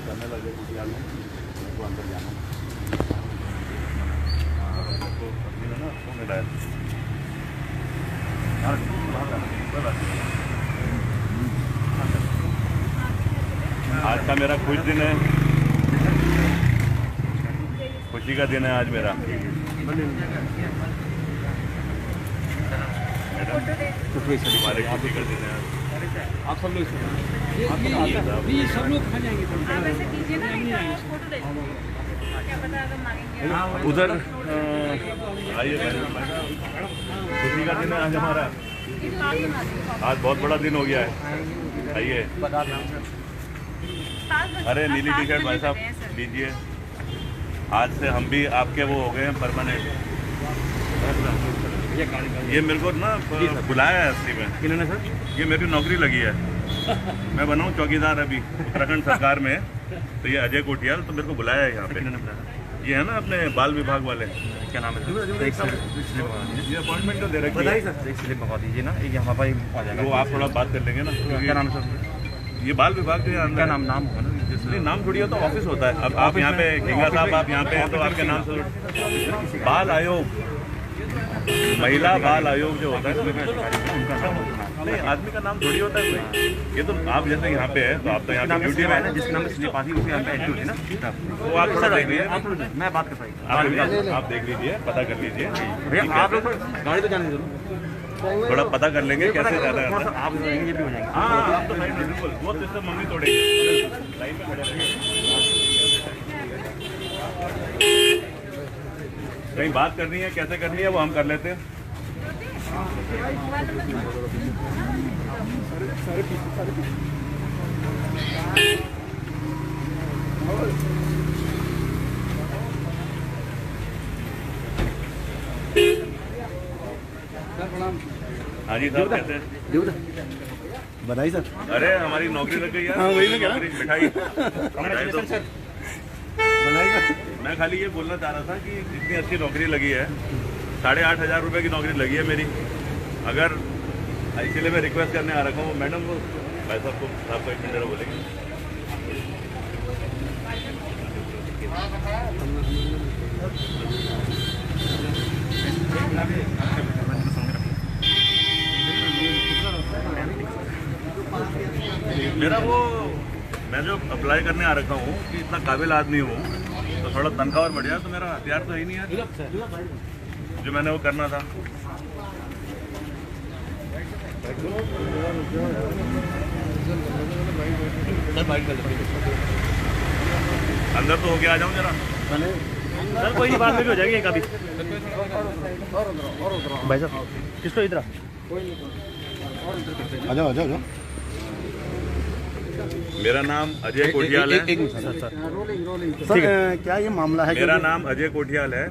Colonel Ajay Kotiyal में उनको अंदर जाना ना फोन मिलाया। आज का मेरा खुश दिन है, खुशी का दिन है आज मेरा। हमारे खुशी का दिन है। आप सब लोग सब लोग खा जाएंगे। उधर आइए, खुशी का दिन है आज हमारा। आज बहुत बड़ा दिन हो गया है। आइए। अरे नीली टी शर्ट भाई साहब दीजिए। आज से हम भी आपके वो हो गए हैं परमानेंट। ये मेरे को ना बुलाया है असली में। किन्होंने सर? ये मेरी नौकरी लगी है। मैं बनाऊँ चौकीदार अभी उत्तराखंड सरकार में। तो ये अजय कोटियाल तो मेरे को बुलाया है यहाँ पे। ये है ना अपने बाल विभाग वाले, क्या नाम है? ये अपॉइंटमेंट तो दे रखी है। स्लिप मंगवा दीजिए ना, ये हमारे पास आ जाएगा। वो आप थोड़ा बात कर लेंगे ना। क्या नाम है सर? ये बाल विभाग के अंदर क्या नाम होगा ना? नहीं, नाम थोड़ी हो तो ऑफिस होता है। अब आप यहाँ पे खेंगा साहब आप यहाँ पे हैं तो आपके नाम से बाल आयोग, महिला बाल आयोग जो होता है नहीं, आदमी का नाम थोड़ी होता है कोई। ये तो आप जैसे यहाँ पे है तो आप तो यहाँ पे ड्यूटी में है, जिसके नाम से स्लिप आती है उसी यहाँ पे एंट्री होती है ना। वो आप थोड़ा देख लीजिए, मैं बात कर पाई आप देख लीजिए, पता कर लीजिए भैया। आप लोग गाड़ी तो जाने जरूर थोड़ा पता कर लेंगे कैसे जाना है। आप ये भी हो जाएंगे। हाँ आप तो लाइन में बिल्कुल वो सिस्टम मम्मी तोड़ेगी। लाइन में खड़े रहिए। कहीं बात करनी है, कैसे करनी है वो हम कर लेते हैं। हाँ जी साहब कहते हैं बधाई सर। अरे हमारी नौकरी लग गई यार। हाँ वही मैं कह रहा हूँ। मिठाई तो मैं खाली ये बोलना चाह रहा था कि इतनी अच्छी नौकरी लगी है, 8,500 रुपये की नौकरी लगी है मेरी। अगर इसीलिए मैं रिक्वेस्ट करने आ रखा हूँ मैडम को, भाई साहब को, आपको एक मिनट बोलेंगे। मेरा वो मैं जो अप्लाई करने आ रखा हूँ कि इतना काबिल आदमी हूँ तो थोड़ा तनख्वाह और बढ़ जाए तो मेरा हथियार तो है ही नहीं है जो मैंने वो करना था। अंदर तो होके आ जाऊँ जरा। सर कोई नहीं, बात में भी हो जाएगी कभी। भाई साहब किसको इधर आ जाओ आ जाओ। मेरा नाम अजय कोटियाल है। सर क्या ये मामला है? मेरा नाम अजय कोटियाल है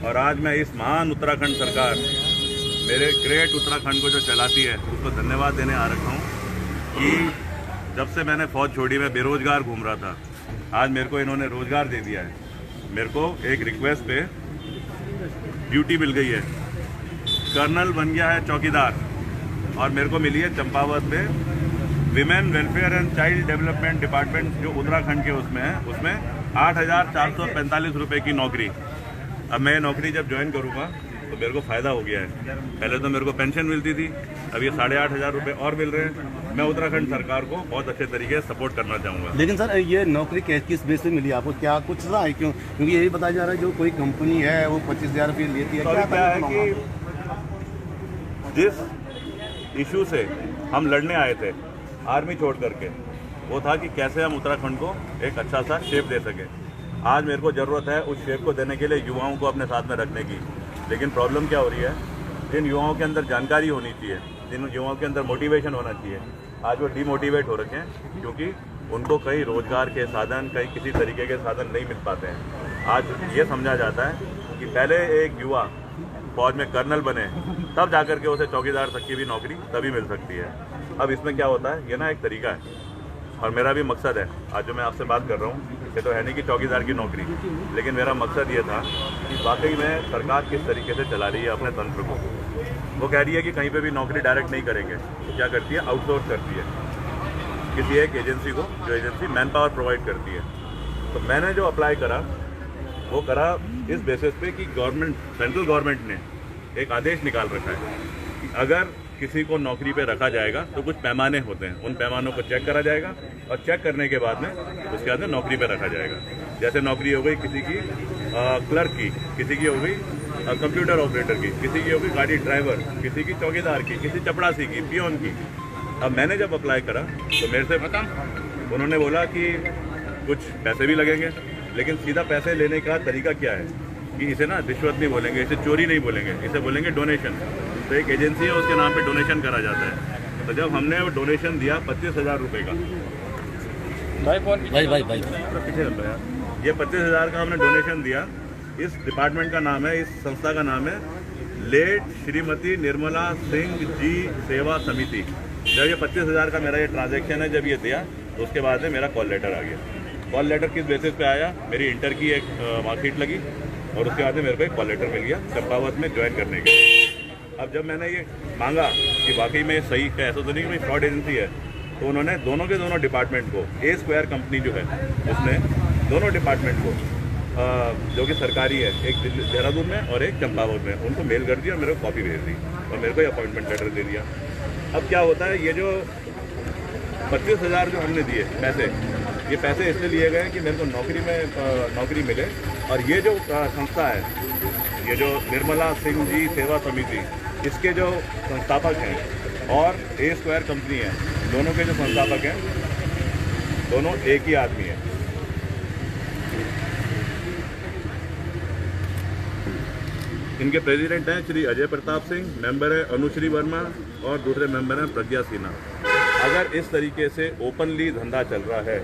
और आज मैं इस महान उत्तराखंड सरकार, मेरे ग्रेट उत्तराखंड को जो चलाती है उसको धन्यवाद देने आ रखा हूँ कि जब से मैंने फौज छोड़ी मैं बेरोजगार घूम रहा था, आज मेरे को इन्होंने रोजगार दे दिया है। मेरे को एक रिक्वेस्ट पे ड्यूटी मिल गई है, कर्नल बन गया है चौकीदार और मेरे को मिली है चंपावत पे women welfare and child development department जो उत्तराखंड के उसमें है, उसमें 8,445 रुपये की नौकरी। अब मैं नौकरी जब ज्वाइन करूँगा तो मेरे को फ़ायदा हो गया है। पहले तो मेरे को पेंशन मिलती थी, अब ये 8,500 रुपये और मिल रहे हैं। मैं उत्तराखंड सरकार को बहुत अच्छे तरीके से सपोर्ट करना चाहूँगा। लेकिन सर ये नौकरी किस बेस पे मिली आपको? क्या कुछ रहा है? क्योंकि यही बताया जा रहा है जो कोई कंपनी है वो 25,000 रुपये लेती है। क्या है कि जिस इशू से हम लड़ने आए थे आर्मी छोड़ करके, वो था कि कैसे हम उत्तराखंड को एक अच्छा सा शेप दे सके। आज मेरे को ज़रूरत है उस शेप को देने के लिए युवाओं को अपने साथ में रखने की। लेकिन प्रॉब्लम क्या हो रही है, जिन युवाओं के अंदर जानकारी होनी चाहिए, जिन युवाओं के अंदर मोटिवेशन होना चाहिए, आज वो डीमोटिवेट हो रखे हैं क्योंकि उनको कहीं रोजगार के साधन, कहीं किसी तरीके के साधन नहीं मिल पाते हैं। आज ये समझा जाता है कि पहले एक युवा फौज में कर्नल बने तब जाकर के उसे चौकीदार तक की भी नौकरी तभी मिल सकती है। अब इसमें क्या होता है, ये ना एक तरीका है और मेरा भी मकसद है। आज जो मैं आपसे बात कर रहा हूँ ये तो है नहीं कि चौकीदार की नौकरी, लेकिन मेरा मकसद ये था कि वाकई में सरकार किस तरीके से चला रही है अपने तंत्र को। वो कह रही है कि कहीं पे भी नौकरी डायरेक्ट नहीं करेंगे, तो क्या करती है, आउटसोर्स करती है। किसी एक एजेंसी को, जो एजेंसी मैन पावर प्रोवाइड करती है। तो मैंने जो अप्लाई करा वो करा इस बेसिस पे कि गवर्नमेंट, सेंट्रल गवर्नमेंट ने एक आदेश निकाल रखा है कि अगर किसी को नौकरी पे रखा जाएगा तो कुछ पैमाने होते हैं, उन पैमानों को चेक करा जाएगा और चेक करने के बाद में उसके बाद में नौकरी पे रखा जाएगा। जैसे नौकरी हो गई किसी की क्लर्क की, किसी की हो गई कंप्यूटर ऑपरेटर की, किसी की हो गई गाड़ी ड्राइवर, किसी की चौकीदार की, किसी चपड़ासी की, पियोन की। अब मैंने जब अप्लाई करा तो मेरे से उन्होंने बोला कि कुछ पैसे भी लगेंगे, लेकिन सीधा पैसे लेने का तरीका क्या है कि इसे ना रिश्वत नहीं बोलेंगे, इसे चोरी नहीं बोलेंगे, इसे बोलेंगे डोनेशन। तो एक एजेंसी है उसके नाम पे डोनेशन करा जाता है। तो जब हमने वो डोनेशन दिया 25,000 रुपये का, भाई पीछे चल रहा है, ये 25,000 का हमने डोनेशन दिया। इस डिपार्टमेंट का नाम है, इस संस्था का नाम है लेट श्रीमती निर्मला सिंह जी सेवा समिति। जब ये 25,000 का मेरा ये ट्रांजैक्शन है, जब ये दिया तो उसके बाद में मेरा कॉल लेटर आ गया। कॉल लेटर किस बेसिस पे आया, मेरी इंटर की एक मार्कशीट लगी और उसके बाद में मेरे को एक कॉल लेटर मिल गया चंपावत में ज्वाइन करने के। अब जब मैंने ये मांगा कि वाकई में सही है, ऐसा तो नहीं कि फ्रॉड एजेंसी है, तो उन्होंने दोनों के दोनों डिपार्टमेंट को, ए स्क्वायर कंपनी जो है उसने दोनों डिपार्टमेंट को जो कि सरकारी है, एक देहरादून में और एक चंपावत में, उनको मेल कर दिया और मेरे को कॉपी भेज दी और मेरे को अपॉइंटमेंट लेटर दे दिया। अब क्या होता है, ये जो 25,000 जो हमने दिए पैसे, ये पैसे इसलिए लिए गए कि मेरे को नौकरी मिले। और ये जो संस्था है, ये जो निर्मला सिंह जी सेवा समिति, इसके जो संस्थापक हैं और ए स्क्वायर कंपनी है, दोनों के जो संस्थापक हैं दोनों एक ही आदमी है। इनके प्रेसिडेंट हैं श्री अजय प्रताप सिंह, मेंबर है अनुश्री वर्मा और दूसरे मेंबर हैं प्रज्ञा सिन्हा। अगर इस तरीके से ओपनली धंधा चल रहा है,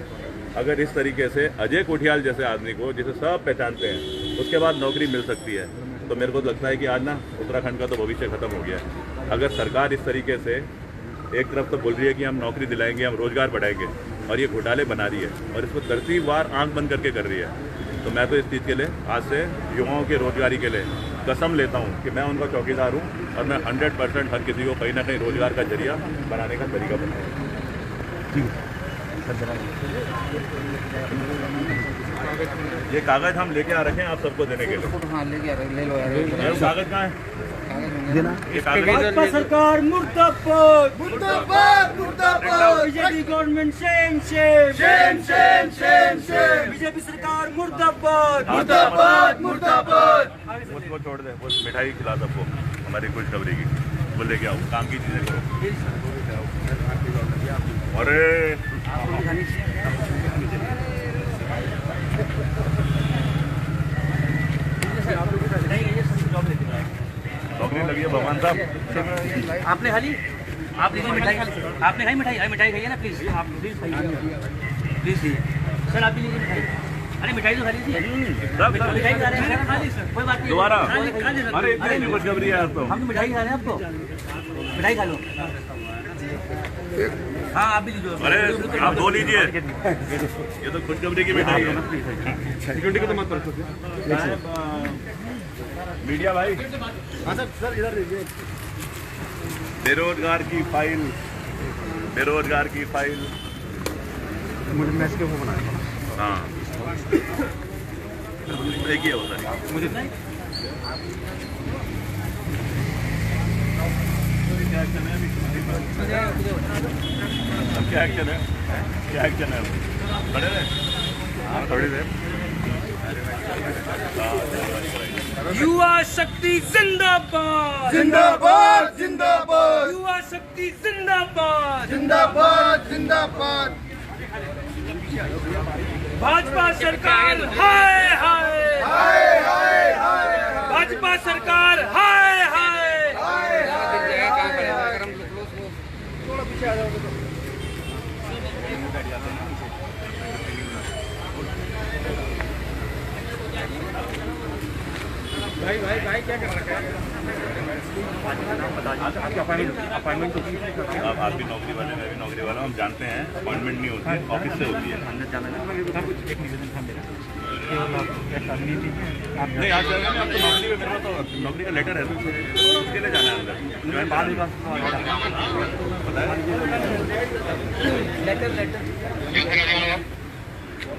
अगर इस तरीके से अजय कोठियाल जैसे आदमी को, जिसे सब पहचानते हैं, उसके बाद नौकरी मिल सकती है, तो मेरे को लगता है कि आज ना उत्तराखंड का तो भविष्य खत्म हो गया है। अगर सरकार इस तरीके से एक तरफ तो बोल रही है कि हम नौकरी दिलाएंगे, हम रोजगार बढ़ाएंगे, और ये घोटाले बना रही है और इसको तरतीबवार आंख बंद करके कर रही है, तो मैं तो इस चीज़ के लिए आज से युवाओं के रोजगारी के लिए कसम लेता हूँ कि मैं उनका चौकीदार हूँ और मैं 100% हर किसी को कहीं ना कहीं रोजगार का जरिया बनाने का तरीका बताऊँगा। ये कागज हम लेके आ रखे हैं आप सबको देने के लिए। हाँ लेके आ रहे, ले लो यार। कागज कहाँ है? ये कागज भाजपा सरकार मुर्दाबाद, मुर्दाबाद मुर्दाबाद, BJP government same same Shem Shem Shem Shem, BJP सरकार मुर्दाबाद, मुर्दाबाद मुर्दाबाद। उसको छोड़ दे, वो मिठाई खिला सबको हमारी खुशखबरी की, वो लेके आओ, काम की चीज़ें करो। अरे नौकरी लगी है भगवान साहब। आपने खाली, आप लीजिए मिठाई, आपने खाई मिठाई, मिठाई खाइए ना प्लीज, आप प्लीज खाइए, प्लीज लीजिए सर, आप भी लीजिए मिठाई। अरे मिठाई तो खा लीजिए, मिठाई खा रहे हैं, खा ली सर, कोई बात नहीं, दोबारा खा ली सर। अरे इतनी खुशखबरी है यार, तो हम तो मिठाई खा रहे हैं, आपको मिठाई खा लो। हाँ आप भी लीजिए। अरे आप दो लीजिए, ये तो खुशखबरी की मिठाई है। सिक्योरिटी को तो मत रखो मीडिया भाई। हाँ सर इधर दीजिए। बेरोजगार की फाइल, बेरोजगार की फाइल। मुझे मैच के वो बनाया। हाँ एक ही होता है मुझे। क्या एक्शन है अभी? क्या एक्शन है? क्या एक्शन है? खड़े रहे, खड़े रहे। युवा शक्ति जिंदाबाद, जिंदाबाद जिंदाबाद, युवा शक्ति जिंदाबाद, जिंदाबाद जिंदाबाद। भाजपा सरकार हाय हाय, हाय हाय हाय, भाजपा सरकार हाय हाय। भाई भाई भाई क्या कर रखा है? आपकी अपॉइंटमेंट होती है? आप भी नौकरी वाले, मैं भी नौकरी वाला, हम जानते हैं अपॉइंटमेंट नहीं होती है, ऑफिस से होती है। नहीं आज चल रहा है, आप तो नौकरी में, मेरे को तो नौकरी का लेटर है तो उसके लिए जाना है अंदर। बाद पता है लेटर लेटर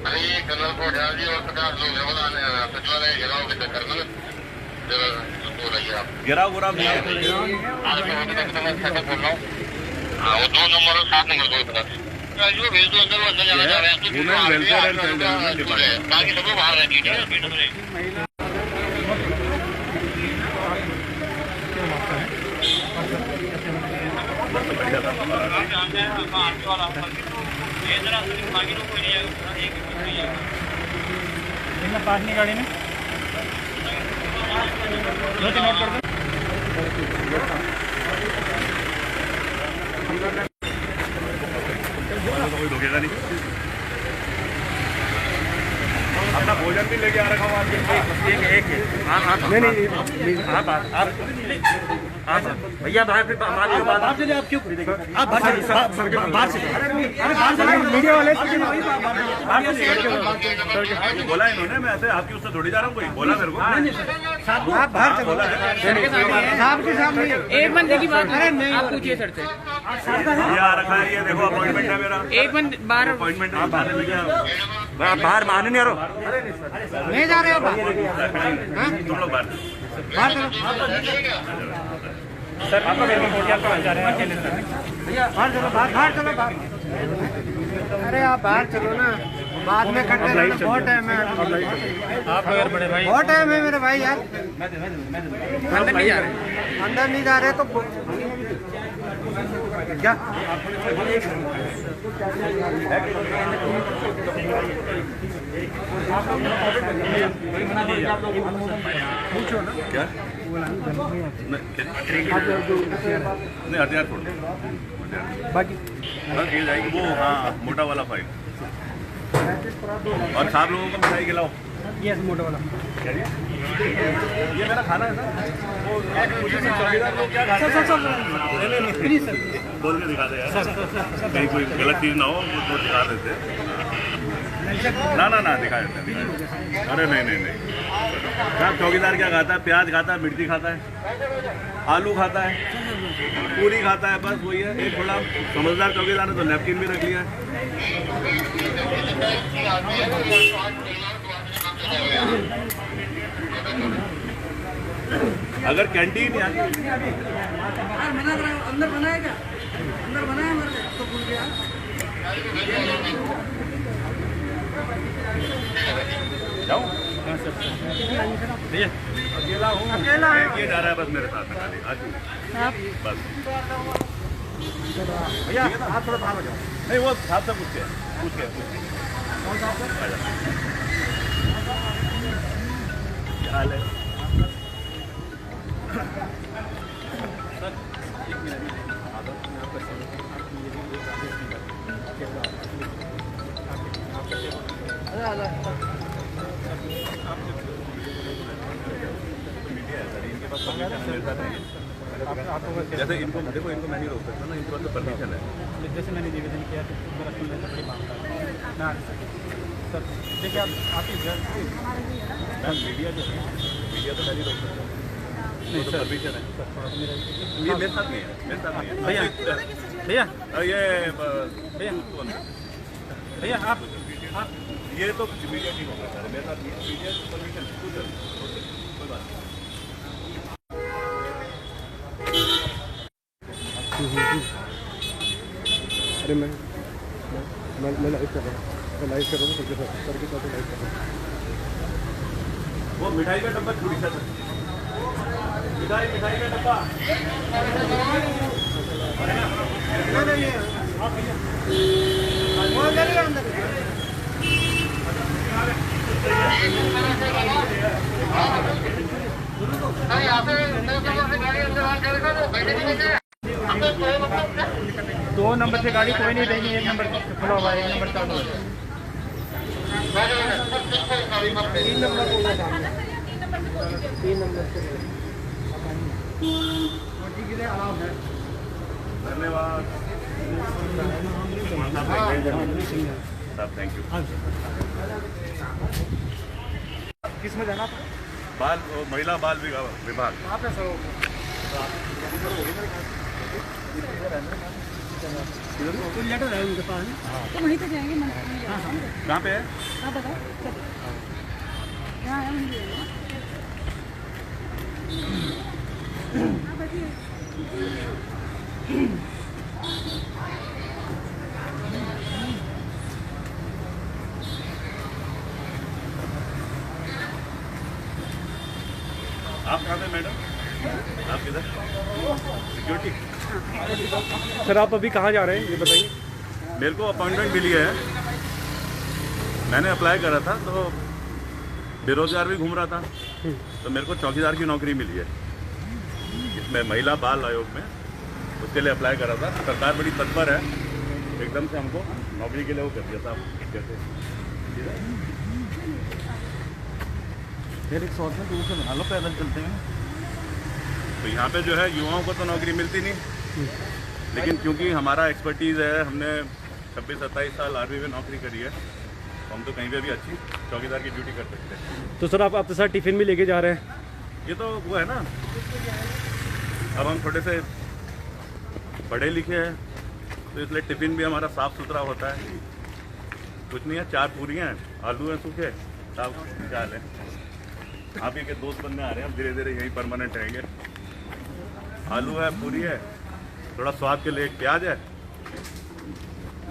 अरे ये कलर को डाल दिया और 50 लोग हैं बनाने सचिवालय घेराव के चक्कर में बोल रही है आप गिराव गुराव नहीं है। बोल रहा हूँ हाँ वो 2 नंबर और 7 नंबर को बता जो भेज दो अंदर वो अंदर जाना चाह रहे हैं women welfare and child development department. बाकी सब लोग बाहर रहती है पास नहीं गाड़ी में नोट कर दो कोई रोकेगा नहीं। अपना भोजन भी लेके आ रखा हूँ आपके एक आप भैया बाहर फिर आप चलिए आप क्यों आप बाहर से मीडिया वाले बोला इन्होंने, मैं ऐसे आपकी उससे थोड़ी जा रहा हूँ, कोई बोला मेरे को आप बाहर चलो साहब के सामने एक बंदे की बात अरे नहीं आप पूछिए सर से ये आ रखा है, ये देखो अपॉइंटमेंट है मेरा, एक बंदे बाहर अपॉइंटमेंट है। बाहर मारने नहीं आ रहा नहीं जा रहे हो तुम लोग बाहर सर आपका मेरे को जा रहे हैं अकेले सर बाहर चलो बाहर चलो बाहर अरे आप बाहर चलो ना बाद में करते रहना बहुत टाइम है आप अगर बड़े भाई बहुत टाइम है मेरे भाई यार अंदर नहीं जा रहे अंदर नहीं जा रहे तो क्या क्या नहीं हथियार छोड़ बाकी ये जाएगी वो, हाँ मोटा वाला फाइल। और साहब लोगों को मिठाई खिलाओ। ये मोटा वाला ये मेरा खाना है सर। चौकीदार लोग क्या खाते हैं? प्लीज सर बोल के दिखा दे यार, कहीं कोई गलत चीज़ ना हो वो दिखा देते। ना दिखा देते। अरे नहीं साहब, चौकीदार क्या खाता है? प्याज खाता है, मिर्ची खाता है, आलू खाता है, पूरी खाता है, बस वही है। एक थोड़ा समझदार चौकीदार ने तो नैपकिन भी रख लिया है। अगर कैंटीन या अंदर बनाया क्या अंदर बनाया हमारे तो भूल गया जाओ अकेला हूँ, अकेला ये जा रहा है बस मेरे साथ में खाली आज बस। भैया आप थोड़ा बाहर हो जाओ नहीं वो साहब से पूछ के क्या हाल है? जैसे इनको देखो, इनको मैं नहीं रोक सकता ना, इनके पास तो परमिशन है। जैसे मैंने निवेदन किया तो मेरा सुनने से बड़ी मांग था सर। देखिए आप ही मैम मीडिया जो है, मीडिया तो मैं नहीं रोक सकता, नहीं तो परमिशन है। ये मेरे साथ नहीं है, मेरे साथ नहीं है भैया ये भैया आप ये तो मीडिया ठीक होगा सर, मेरे साथ नहीं है। मीडिया परमिशन कोई बात नहीं। अरे मैं लाइव कर रहा हूँ, लाइव कर रहा हूँ सर के साथ लाइव कर रहा हूँ। वो मिठाई का डब्बा छुड़ी था, मिठाई का डब्बा दो नंबर से गाड़ी कोई नहीं देंगे, एक नंबर खुला हुआ है, एक नंबर चालू है। 3 नंबर धन्यवाद साहब, थैंक यू। किस में जाना? महिला बाल विभाग। कहाँ पे सर? लेटर है उनके पास। तो वहीं पे जाएंगे मन कहाँ पे है? हाँ बताओ यहाँ है मुझे हाँ बैठिए आप कहाँ पे मैडम? आप किधर? सिक्योरिटी? सर आप अभी कहाँ जा रहे हैं ये बताइए। मेरे को अपॉइंटमेंट मिली है, मैंने अप्लाई करा था तो बेरोजगार भी घूम रहा था तो मेरे को चौकीदार की नौकरी मिली है इसमें महिला बाल आयोग में, उसके लिए अप्लाई करा था। सरकार बड़ी तत्पर है, एकदम से हमको नौकरी के लिए वो कर दिया था। कैसे फिर 100 में दूर से बना लो, पैदल चलते हैं। तो यहाँ पे जो है युवाओं को तो नौकरी मिलती नहीं, लेकिन क्योंकि हमारा एक्सपर्टीज़ है, हमने 26-27 साल आर्मी में नौकरी करी है, तो हम तो कहीं पे भी अच्छी चौकीदार की ड्यूटी कर सकते हैं। तो सर आप अपने साथ टिफ़िन भी लेके जा रहे हैं? ये तो वो है ना, अब हम थोड़े से पढ़े लिखे हैं तो इसलिए टिफ़िन भी हमारा साफ़ सुथरा होता है। कुछ नहीं है, 4 पूरियाँ हैं, आलू हैं सूखे, साफ चाल है। आप ही के दोस्त बनने आ रहे हैं, हम धीरे धीरे यहीं परमानेंट रहेंगे। आलू है, पूरी है, थोड़ा स्वाद के लिए एक प्याज है।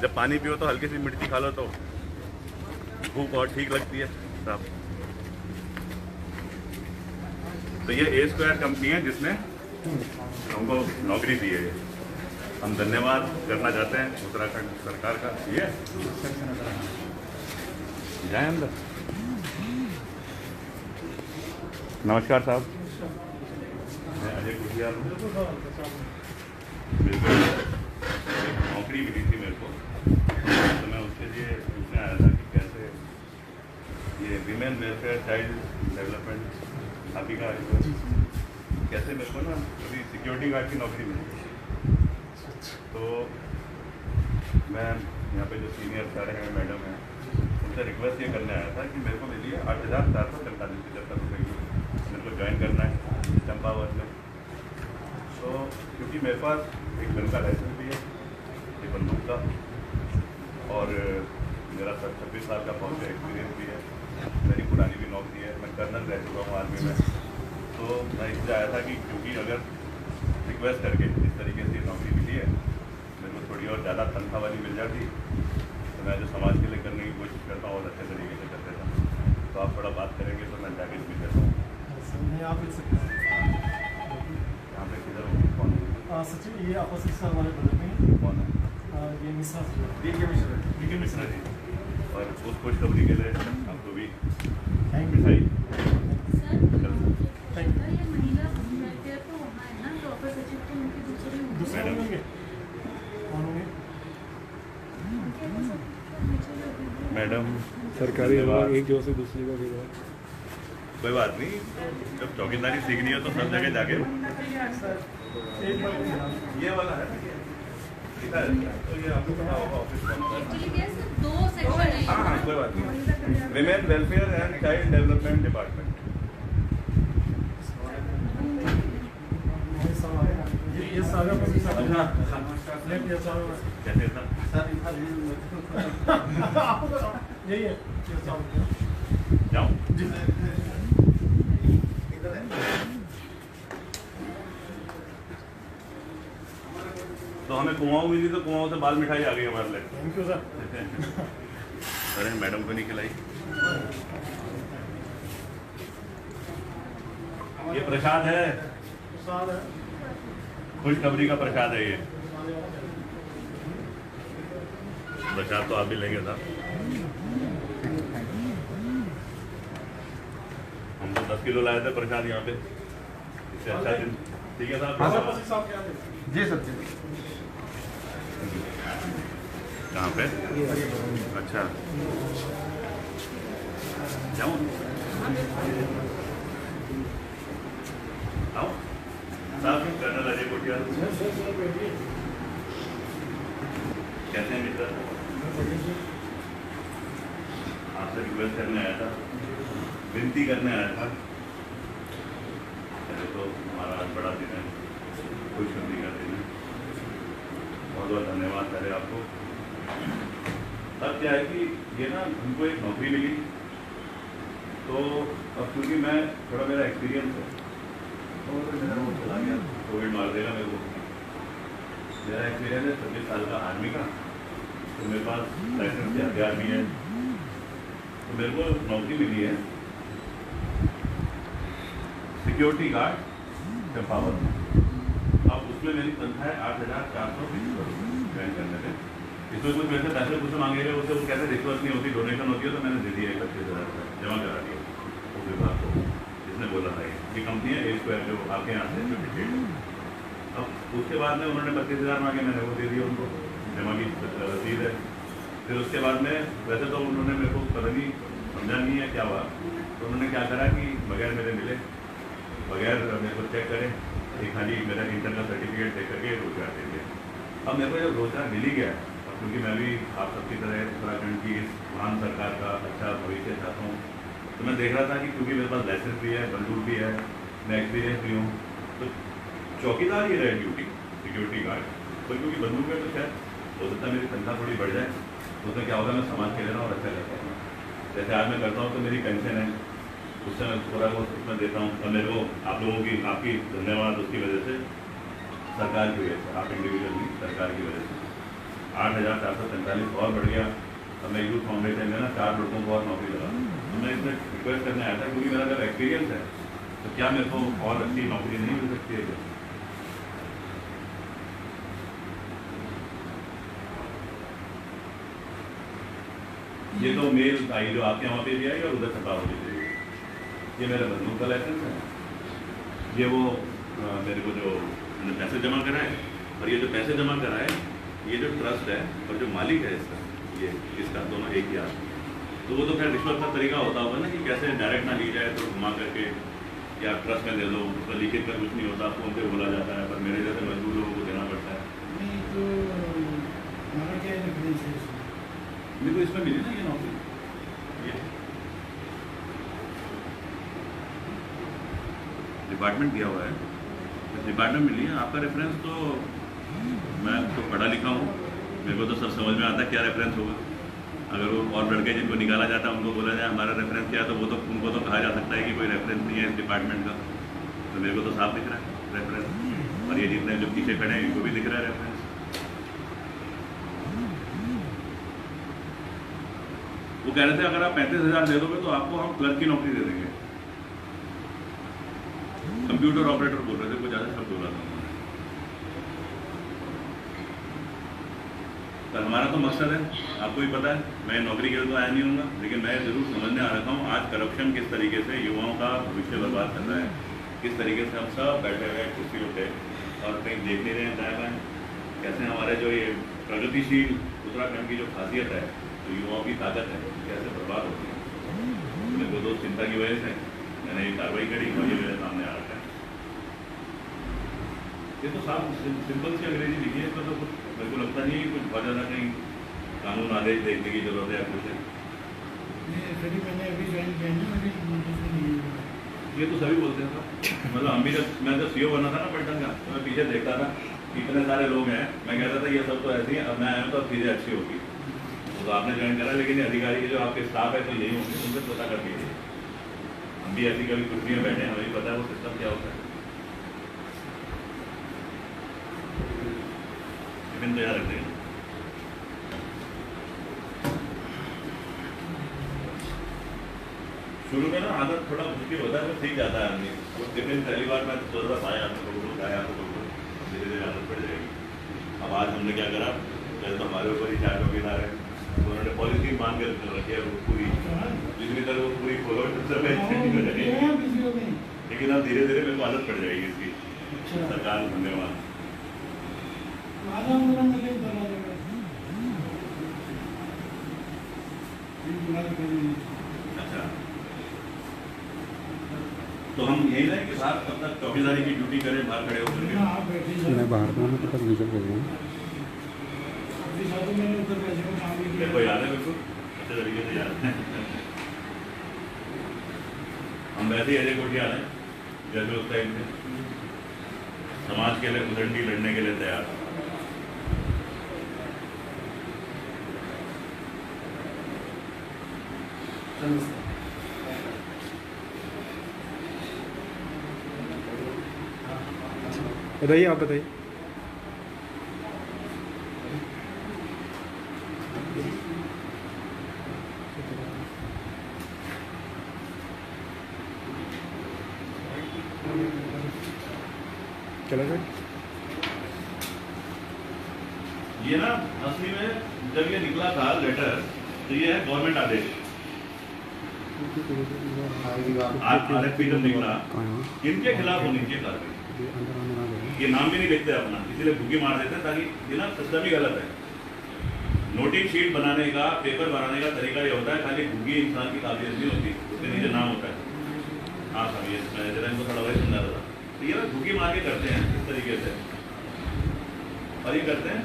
जब पानी पियो तो हल्की सी मिर्ची खा लो तो भूख और ठीक लगती है साहब। तो ये A Square कंपनी है जिसने हमको नौकरी दी है। हम धन्यवाद करना चाहते हैं उत्तराखंड सरकार का। ये जाए अंदर। नमस्कार साहब, मैं अजय कुटिया हूँ। मेरे को नौकरी मिली थी मेरे को, तो मैं उसके लिए पूछने आया था कि कैसे ये विमेन वेलफेयर चाइल्ड डेवलपमेंट आप ही का कैसे मेरे को ना अभी सिक्योरिटी गार्ड की नौकरी मिली। तो मैं यहाँ पे जो सीनियर सर हैं, मैडम हैं, उनसे रिक्वेस्ट ये करने आया था कि मेरे को मिली है 8,445 रुपये की, मेरे को ज्वाइन करना है चंपावत में। तो क्योंकि मेरे पास एक गन का लाइसेंस भी है, एक बंदूक का, और मेरा 26 साल का फौज का एक्सपीरियंस भी है, मेरी पुरानी भी नौकरी है, मैं कर्नल रह चुका हूँ आर्मी में। तो मैं इसलिए आया था कि क्योंकि अगर रिक्वेस्ट करके इस तरीके से नौकरी मिली है, मेरे को थोड़ी और ज़्यादा तनख्वाह वाली मिल जाती तो मैं जो समाज के लिए करने की कोशिश करता हूँ और अच्छे तरीके से कर देता हूँ। तो आप थोड़ा बात करेंगे तो मैं जाके भी देता हूँ। यहाँ पे किधर कौन है? सचिव ये अपोजिट से हमारे बगल में कौन है? ये मिश्रा जी। ठीक है मिश्रा जी, और उस खुशखबरी के लिए आपको भी मिठाई। मैडम सरकारी विभाग एक जगह से दूसरी जगह भेजा। कोई बात नहीं, जब चौकीदारी सीखनी है तो सब जगह जाके। ये वाला है तो ये आपको पता होगा ऑफिस में। हाँ कोई बात नहीं। Women welfare and child development department. ये सारा कैसे था? यही है जाऊँ? तो हमें कुआओं मिली तो कुआओं से बाल मिठाई आ गई हमारे लिए। Thank you sir. अरे मैडम को नहीं खिलाई। ये प्रसाद है, खुशखबरी का प्रसाद है ये। प्रसाद तो आप भी लेंगे साहब। हम तो 10 किलो लाए थे प्रसाद यहाँ पे, इससे अच्छा दिन। ठीक है साहब? जी सर जी। कहाँ पे? अच्छा जाऊँ? आओ साहब, कर्नल अजय कुटिया। कैसे हैं मित्र? आपसे रिक्वेस्ट करने आया था, विनती करने आया था। पहले तो हमारा आज बड़ा दिन है, खुशखबरी का दिन है, और बहुत बहुत धन्यवाद पहले आपको। अब क्या है कि ये ना हमको एक नौकरी मिली, तो अब क्योंकि मैं थोड़ा मेरा एक्सपीरियंस है और मेरा वो चला गया, कोविड मार देगा मेरे को। मेरा एक्सपीरियंस है 26 साल का आर्मी का, तो मेरे पास लाइसेंस के हथियार भी है, तो मेरे को नौकरी मिली है सिक्योरिटी गार्ड चंपावत। अब उसमें मेरी तनख्वाह है 8,420 ज्वाइन करने में। इसमें कुछ वैसे पैसे कुछ मांगे गए, उससे वो कहते रिश्वत नहीं होती, डोनेशन होती है, तो मैंने दे दिया 25,000 रुपये जमा करा दिया उस विभाग को, जिसने बोला था ये कंपनी है A-Square जो आपके यहाँ से 58। अब उसके बाद में उन्होंने 25,000 मांगे, मैंने वो दे दिया उनको, जमा की रसीद है। फिर उसके बाद में वैसे तो उन्होंने मेरे को पता नहीं समझा नहीं है क्या हुआ, तो उन्होंने क्या करा कि बगैर मेरे मिले, बगैर मेरे को चेक करें, एक खाली मेरा इंटर का सर्टिफिकेट देख करके रोजगार दे दिया। अब मेरे को जब रोजगार मिल ही गया, क्योंकि मैं भी आप सबकी तरह उत्तराखंड की इस महान सरकार का अच्छा भविष्य चाहता हूँ, तो मैं देख रहा था कि क्योंकि मेरे पास लाइसेंस भी है, बंदूक भी है, मैं एक्सपीरियंस भी हूँ, तो चौकीदार ही रहे ड्यूटी सिक्योरिटी गार्ड, तो क्योंकि बंदूक है तो शायद हो सकता है मेरी तनख्वाह थोड़ी बढ़ जाए, तो उसमें क्या होगा मैं समाज के लेना और अच्छा करता हूँ। जैसे आज मैं करता हूँ तो मेरी पेंशन है, उससे मैं थोड़ा बहुत उसमें देता हूँ, और मेरे को आप लोगों की आपकी धन्यवाद उसकी वजह से, सरकार की वजह से, आप इंडिविजुअल नहीं सरकार की वजह से 8,445 और बढ़ गया। अब मैं यूथ फाउंडेशन में ना 4 लड़कों को और नौकरी लगा, तो मैं इसमें रिक्वेस्ट करने आया था, क्योंकि मेरा जब एक्सपीरियंस है तो क्या मेरे को और अच्छी नौकरी नहीं मिल सकती है क्या? ये तो मेल आई जो आपके वहाँ पे भी आई और उधर छपा हो गई, ये मेरा बंदूक का लाइसेंस है, ये वो मेरे को जो पैसे जमा कराए, और ये जो पैसे जमा कराए ये जो ट्रस्ट है और जो मालिक है इसका, ये इसका दोनों एक ही आदमी, तो वो तो खैर रिश्वत का तरीका होता होगा ना कि कैसे डायरेक्ट ना ली जाए, तो घुमा करके या ट्रस्ट में दे दो, उसका लिखित का कुछ नहीं होता, फोन पे बोला जाता है, पर मेरे जैसे मजदूर लोगों को देना पड़ता है। मेरे को इसमें मिली ना ये नौकरी, ये डिपार्टमेंट दिया हुआ है, इस डिपार्टमेंट मिली है। आपका रेफरेंस तो मैं तो पढ़ा लिखा हूँ, मेरे को तो सब समझ में आता है क्या रेफरेंस होगा। अगर वो और लड़के जिनको निकाला जाता है उनको बोला जाए हमारा रेफरेंस क्या है, तो वो तो उनको तो कहा जा सकता है कि कोई रेफरेंस नहीं है इस डिपार्टमेंट का, तो मेरे को तो साफ दिख रहा है रेफरेंस, और ये जितने जो पीछे खड़े हैं इनको भी दिख रहा है रेफरेंस। वो कह रहे थे अगर आप 35,000 दे दोगे तो आपको हम क्लर्क की नौकरी दे देंगे, कंप्यूटर ऑपरेटर बोल रहे थे, कुछ ज़्यादा शब्द बोला था उन्होंने। पर हमारा तो मकसद है, आपको भी पता है, मैं नौकरी के लिए तो आया नहीं हूँगा, लेकिन मैं जरूर समझने आ रखा हूँ आज करप्शन किस तरीके से युवाओं का भविष्य बर्बाद कर रहा है, किस तरीके से हम सब बैठे हुए कुर्सियों पे और कहीं देख नहीं रहे हैं दाएं बाएं, कैसे हमारे जो ये प्रगतिशील उत्तराखंड की जो खासियत है, जो युवाओं की ताकत है, कैसे बर्बाद होती है। मेरे को दोस्त चिंता की वजह से मैंने ये कार्रवाई करी और ये मेरे सामने आ रखा है। ये तो साफ सिंपल सी अंग्रेजी लिखी है, इसमें तो कुछ मेरे को लगता नहीं है कुछ बहुत ज़्यादा कहीं कानून आदेश देखने की जरूरत है या कुछ है। मैंने अभी ज्वाइन किया है, ये तो सभी बोलते हैं सर, मतलब हम भी मैं जब CO बना था ना पलटन का, तो मैं पीछे देखता था इतने सारे लोग हैं, मैं कहता था ये सब तो ऐसे ही, अब मैं आया हूँ तो अब चीज़ें अच्छी होगी। तो आपने ज्वाइन करा, लेकिन अधिकारी के जो आपके स्टाफ है तो यही होंगे, उनसे पता कर लीजिए। हम भी ऐसी कभी कुर्सी में बैठे हैं, हमें भी पता है वो सिस्टम क्या होता है, लेकिन तो याद रख देंगे। शुरू में ना आदत थोड़ा मुश्किल होता है, तो सीख जाता है आदमी। वो टिफिन पहली बार मैं सोच रहा था आया तो बिल्कुल आया तो बिल्कुल धीरे धीरे आदत पड़ जाएगी। अब आज हमने क्या करा, जैसे तो हमारे ऊपर ही 4 चौकीदार है, तो उन्होंने पॉलिसी मान कर रखी है पूरी, जितनी तरह वो पूरी फॉलो सब हो जाएगी, लेकिन अब धीरे धीरे मेरे को आदत पड़ जाएगी इसकी। सरकार धन्यवाद। अच्छा, तो हम यही ना कि बाहर तब तक चौकीदारी की ड्यूटी करें, बाहर खड़े होकर के। मैं बाहर का हूँ, तब नीचे कर रहा हूँ। मेरे को याद है, बिल्कुल अच्छे तरीके से याद है। हम वैसे ही अजय कोटियाल हैं, जैसे उस टाइम से समाज के लिए उदंडी लड़ने के लिए तैयार। बताइए, आप बताइए। चला सर। ये ना असली में जब ये निकला था लेटर, तो ये है गवर्नमेंट आदेश। RFP जब निकला, इनके खिलाफ होनी चाहिए कार्रवाई। ये नाम भी नहीं लिखते अपना, इसीलिए भूखी मार देते हैं, ताकि ये ना सिस्टम ही गलत है। नोटिंग शीट बनाने का, पेपर बनाने का तरीका ये होता है, खाली भूखी इंसान की काबिलियत नहीं होती, उसके नीचे नाम होता है। हाँ साहब, ये मैं जरा इनको थोड़ा वही समझा रहा था। तो ये भूखी मार के करते हैं इस तरीके से, और ये करते हैं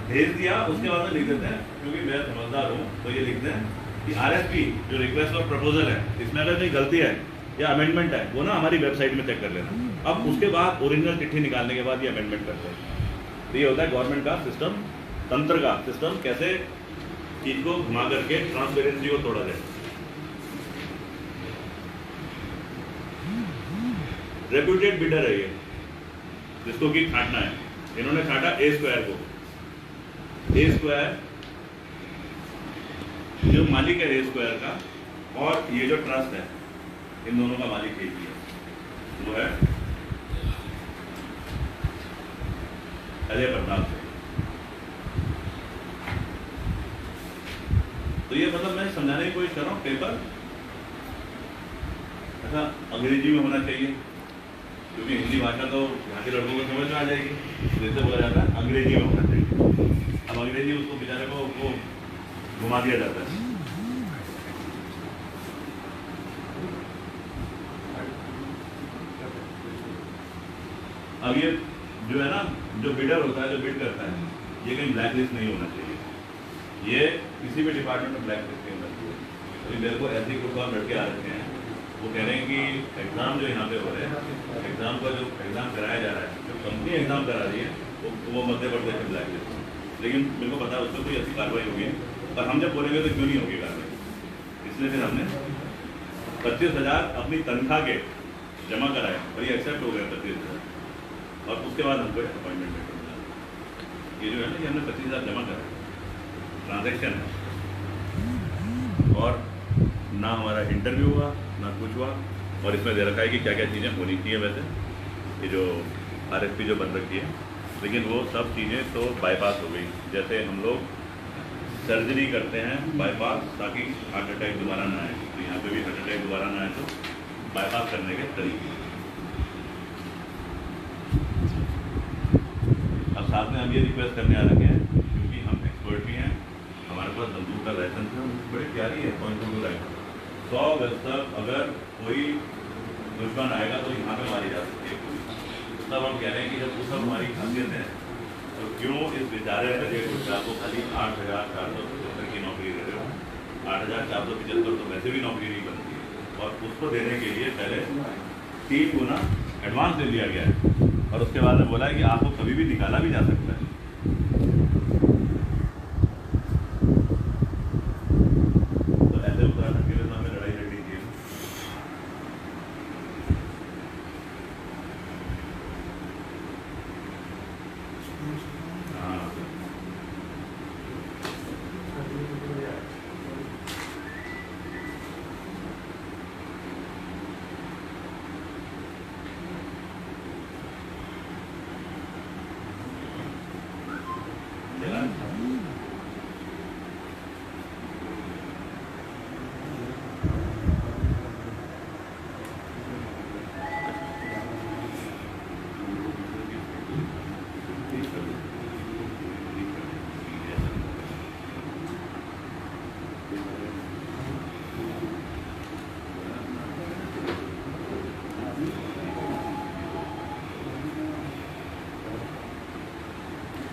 भेज दिया, उसके बाद में लिख देते हैं, क्योंकि मैं समझदार हूँ, तो ये लिखते हैं कि RFP जो रिक्वेस्ट और प्रपोजल है, इसमें अगर कोई गलती है या अमेंडमेंट है, वो ना हमारी वेबसाइट में चेक कर लेना। अब उसके बाद ओरिजिनल चिट्ठी निकालने के बाद ये अमेंडमेंट करते हैं। तो ये होता है गवर्नमेंट का सिस्टम, तंत्र का सिस्टम, कैसे चीज को घुमा करके ट्रांसपेरेंसी को तोड़ा जाए। रेप्यूटेड बिडर है ये, जिसको कि छांटना है। इन्होंने छांटा A स्क्वायर को। A स्क्वायर जो मालिक है A स्क्वायर का, और ये जो ट्रस्ट है, इन दोनों का मालिक एक ही है, वो है अजय प्रताप से। तो ये मतलब मैं समझाने की कोशिश कर रहा हूँ, पेपर ऐसा अंग्रेजी में होना चाहिए, क्योंकि हिंदी भाषा तो यहाँ के लड़कों को समझ में आ जाएगी, जैसे बोला जाता है अंग्रेजी में होना चाहिए। अब अंग्रेजी उसको बेचारे को घुमा दिया जाता है। अब ये जो है ना, जो बिडर होता है, जो बिड करता है, ये कहीं ब्लैक लिस्ट नहीं होना चाहिए। ये किसी भी डिपार्टमेंट में ब्लैक लिस्ट नहीं होना चाहिए। अभी मेरे को ऐसे कुछ लड़के आ रखे हैं, वो कह रहे हैं कि एग्ज़ाम जो यहाँ पे हो रहे हैं, एग्ज़ाम का जो एग्ज़ाम कराया जा रहा है, जो कंपनी एग्ज़ाम करा रही है, वो मध्य प्रदेश में ब्लैक लिस्ट। लेकिन मेरे को पता है उसमें कोई ऐसी कार्रवाई होगी, और हम जब बोलेंगे तो क्यों नहीं होगी कार्रवाई। इसलिए फिर हमने 25,000 अपनी तनख्वाह के जमा कराए, और ये एक्सेप्ट हो गया 25,000, और उसके बाद हमको अपॉइंटमेंट लेटर मिला। ये जो है ना, ये हमने 25,000 जमा कराए, ट्रांजेक्शन है, और ना हमारा इंटरव्यू हुआ, ना कुछ हुआ। और इसमें दे रखा है कि क्या क्या चीज़ें होनी चाहिए। वैसे ये जो RFP जो बन रखी है, लेकिन वो सब चीज़ें तो बाईपास हो गई। जैसे हम लोग सर्जरी करते हैं बाईपास, ताकि हार्ट अटैक दोबारा ना आए, तो यहाँ पे भी हार्ट अटैक दोबारा ना आए, तो बाईपास करने के तरीके। अब साथ में हम ये रिक्वेस्ट करने आ रखे हैं, क्योंकि हम एक्सपर्ट भी हैं, हमारे पास बंदूक का लाइसेंस है, बड़ी प्यारी है .22 लाइसेंस। 100 गज तक अगर कोई दुश्मन आएगा तो यहाँ पे मारी जा सकती है। तब हम कह रहे हैं कि जब वो सब हमारी खासियत है, तो क्यों इस बेचारे अजय गुप्ता को खाली 8,475 की नौकरी दे रहे हो। 8,475 तो वैसे भी नौकरी नहीं बनती है, और उसको देने के लिए पहले 3 गुना एडवांस दे दिया गया है, और उसके बाद में बोला है कि आपको कभी भी निकाला भी जा सकता है। तो ऐसे उत्तराखंड के लिए हमें लड़ाई लड़नी चाहिए। हाँ,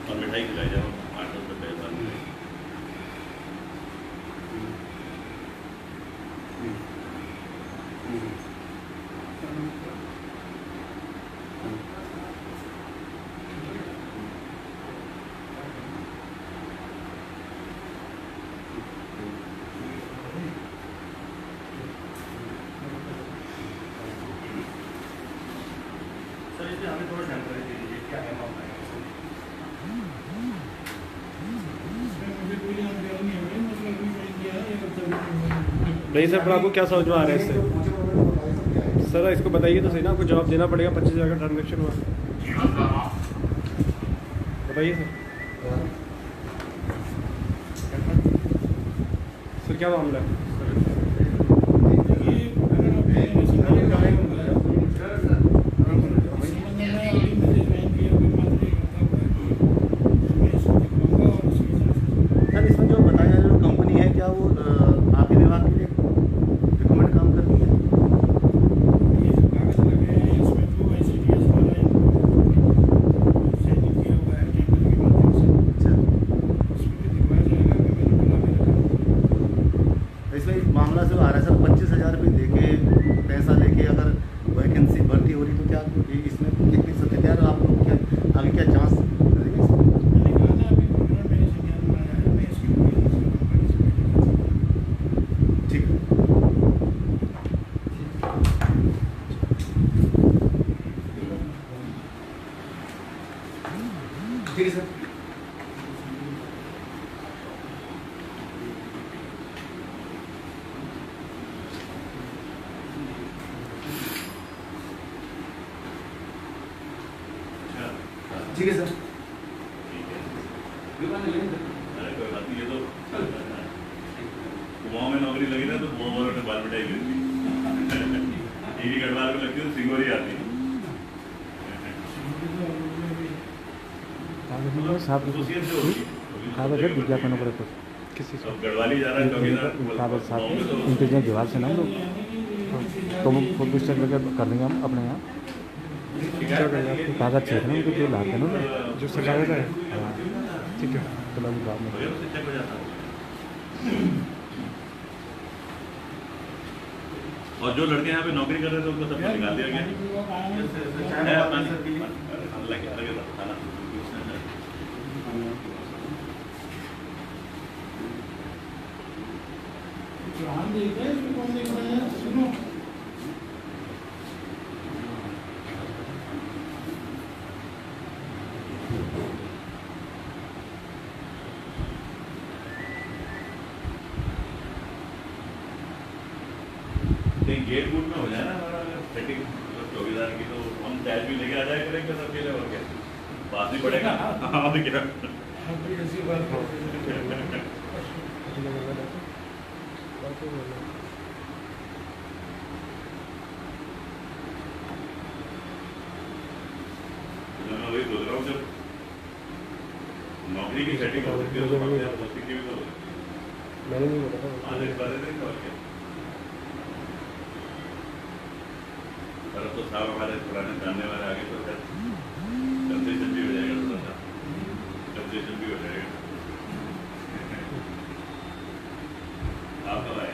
और मिठाई खिलाई जाओ, 8-10 रुपये बाद में। नहीं सर, पर आपको क्या समझ में आ रहा है इससे? सर इसको बताइए तो सही ना, आपको जवाब देना पड़ेगा। 25,000 का ट्रांजेक्शन हुआ, बताइए सर क्या मामला है? सर इसमें जो बताया जो कंपनी है, क्या वो आपके विभाग के लिए रिकमेंड काम करती है? इसमें मामला जो आ रहा है सर, 25,000 रुपये देके पैसा लेके अगर वैकेंसी भर्ती हो रही तो क्या इसमें कितनी सत्य है, आप लोग क्या आगे क्या चांस करेंगे इसमें? ठीक है, ठीक है सर। ठीक है सर। अरे कोई बात नहीं, ये तो कुआं में नौकरी लगी ना तो कुआं वालों ने बाल मिटाई गिरती, टीवी गढ़वाल में लगती है तो सिंगोरी आती है। खुशियत से होती है। विज्ञापनों पर किसी से? अब गढ़वाली जा रहा है कागज साहब चौकीदार इंटेलिजेंस विभाग से ना हम लोग, तो वो फोटो स्टेट करके कर देंगे हम अपने यहाँ। क्या करना है? कागज चाहिए ना उनको, जो लाते हैं ना जो सरकार का है, हाँ, ठीक है। तो लोग बाद में चेक हो जाता है। और जो लड़के यहाँ पे नौकरी कर रहे थे उनको सबको निकाल दिया गया है। गेट बूट में हो जाए ना हमारा सेटिंग चौकीदार की, तो हम टैच भी लेके आ जाए करेंगे सबके लिए, और क्या पास नहीं पड़ेगा। हाँ और क्या, मैं वही सोच रहा हूँ जब नौकरी की सेटिंग हो सकती है तो पोस्टिंग की भी तो मैंने नहीं बोला आने वाले देंगे और क्या। पर अब तो साहब हमारे पुराने जानने वाले आगे तो फिर कंसेशन भी हो जाएगा, थोड़ा सा कंसेशन भी हो जाएगा। आप कब आए?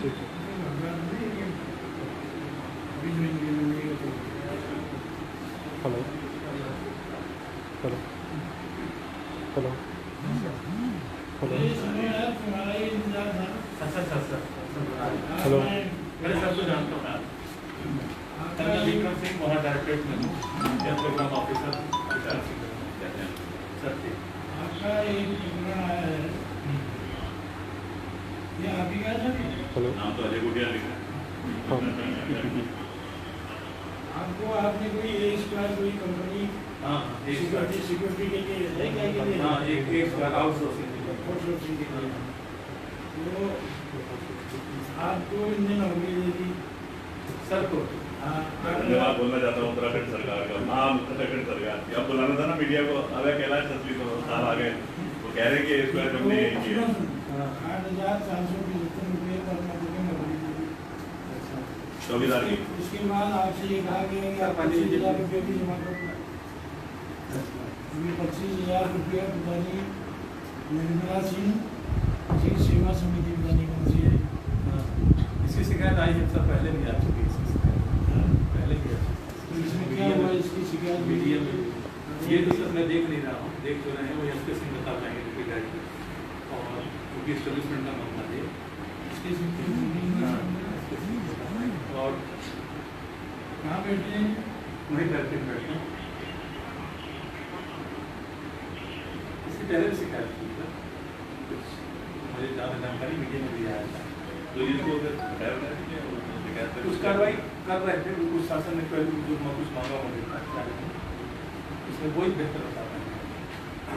ठीक है। हेलो हेलो हेलो हेलो मेरे सर को जानता हूँ विक्रम सिंह, वहाँ डायरेक्टरेट में प्रोग्राम ऑफिसर सर थे। आपका एक प्रकरण आया है, ये आप ही का था क्या? हेलो नाम तो अजय गुटिया लिखा है। हाँ आपको आपने कोई इस बार कोई कंपनी सिक्योरिटी के लिए है क्या के लिए? हाँ एक आउटसोर्सिंग आउटसोर्सिंग के लिए। तो आपको इनने नौकरी दे दी सर को। हाँ, धन्यवाद बोलना चाहता हूँ उत्तराखंड सरकार का। हाँ उत्तराखंड सरकार की, अब बुलाना था ना मीडिया को, अब कैलाश असली तो साहब आ गए, वो कह रहे हैं कि इस बार कंपनी यही की है। 8,475 रुपये पर नौकरी में नौकरी दी थी। चौकीदार की। उसके बाद आपसे ये कहा गया कि आप 25,000 रुपये भी जमा करो। 25,000 रुपये बतानी निर्मला सिंह जी सेवा समिति बतानी कौन सी है? इसकी शिकायत आई है सर, पहले भी आ चुकी है, पहले भी आ चुकी तो इसमें क्या हुआ, इसकी शिकायत मीडिया में। ये तो सर मैं देख नहीं रहा हूँ, देख तो रहे हैं, वो एसपी सिंह बता पाएंगे रिगार्ड और क्योंकि एस्टेब्लिशमेंट का मामला है। और कहाँ बैठे हैं? वहीं बैठते हैं। इसकी पहले भी शिकायत की सर, कुछ मुझे ज़्यादा जानकारी मीडिया में भी आया था, तो इसको अगर कुछ कार्रवाई कर रहे थे, कुछ शासन ने पहले जो कुछ मांगा होगा इसमें वही बेहतर होता है।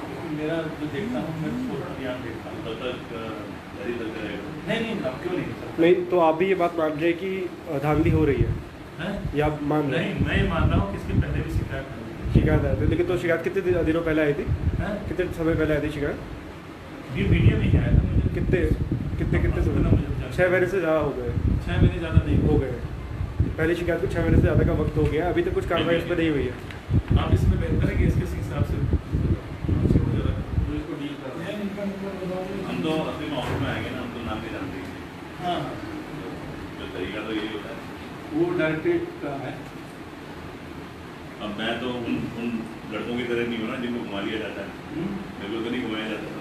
लेकिन मेरा जो देखता हूँ मैं पूरा अभियान देखता हूँ तब तक जारी चलते रहेगा। नहीं अब क्यों नहीं सर? नहीं तो आप भी ये बात मान रहे हैं कि धांधली हो रही है, हैं? या आप मान रहे हैं? नहीं, मैं मान रहा हूँ कि इसके पहले भी शिकायत हुई। शिकायत आई थी, लेकिन तो शिकायत कितने दिनों पहले आई थी? हैं? कितने समय पहले आई थी शिकायत? ये मीडिया में ही आया था मुझे। कितने समय? 6 महीने से ज़्यादा हो गए। 6 महीने ज़्यादा नहीं हो गए। पहली शिकायत को 6 महीने से ज़्यादा का वक्त हो गया, अभी तक कुछ कार्रवाई इस पर नहीं हुई है। आप इसमें बेहतर है कि इसके हिसाब से इसको डील कर रहे हैं। हम तो अपने ऑफिस में आएंगे ना, हम तो नाम भी जानते हैं। हाँ, तो तरीका तो यही होता है। वो डायरेक्टरेट का है। अब मैं तो उन लड़कों की तरह नहीं हूँ ना जिनको घुमा लिया जाता है, मेरे को तो नहीं घुमाया जाता था।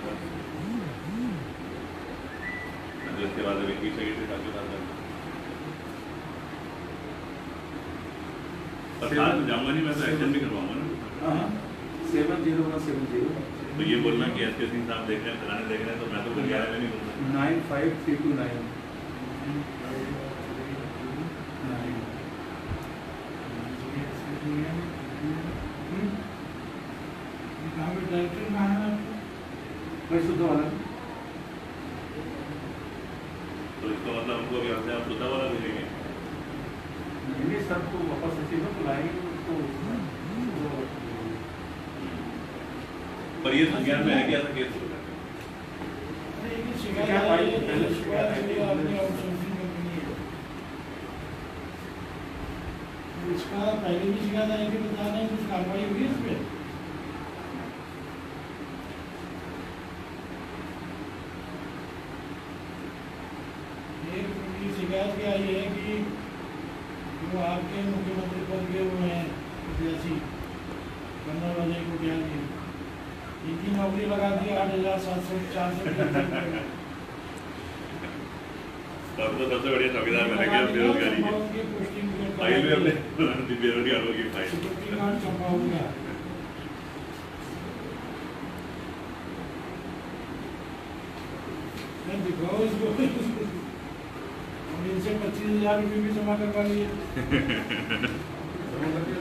तो इसके बाद अभी की सेक्रेटरी साहब के पास जाऊँगा, पर साथ में जाऊँगा नहीं, मैं तो एक्शन भी करवाऊँगा ना। हाँ, 70170 तो ये बोलना कि एस के सिंह साहब देख रहे हैं, फलाने देख रहे हैं, तो मैं तो कुछ ग्यारह में नहीं बोलता। 95329 डायरेक्टर कहाँ है आपको? मैं शुद्ध वाला तो इसका मतलब हमको अभी हमसे आप सुधा वाला मिलेंगे। ये सब तो वापस ऐसे ही बुलाएंगे तो पर ये संज्ञान में है कि ऐसा केस होगा। शिकायत आई है, पहले शिकायत आई है, आपने आउटसोर्सिंग कंपनी है। इसका पहले भी शिकायत आई थी, बता रहे हैं कुछ कार्रवाई हुई है इस पर? एक शिकायत क्या आई है कि जो आपके मुख्यमंत्री पद के वो हैं प्रत्याशी कर्नल अजय कोटियाल जी, इनकी नौकरी लगा दी 8,704 तब तो सबसे बढ़िया चौकीदार बने गए बेरोजगारी के फाइल में अपने बेरोजगारों की फाइल। दिखाओ इसको, इनसे 25,000 रुपये भी जमा करवा लिए।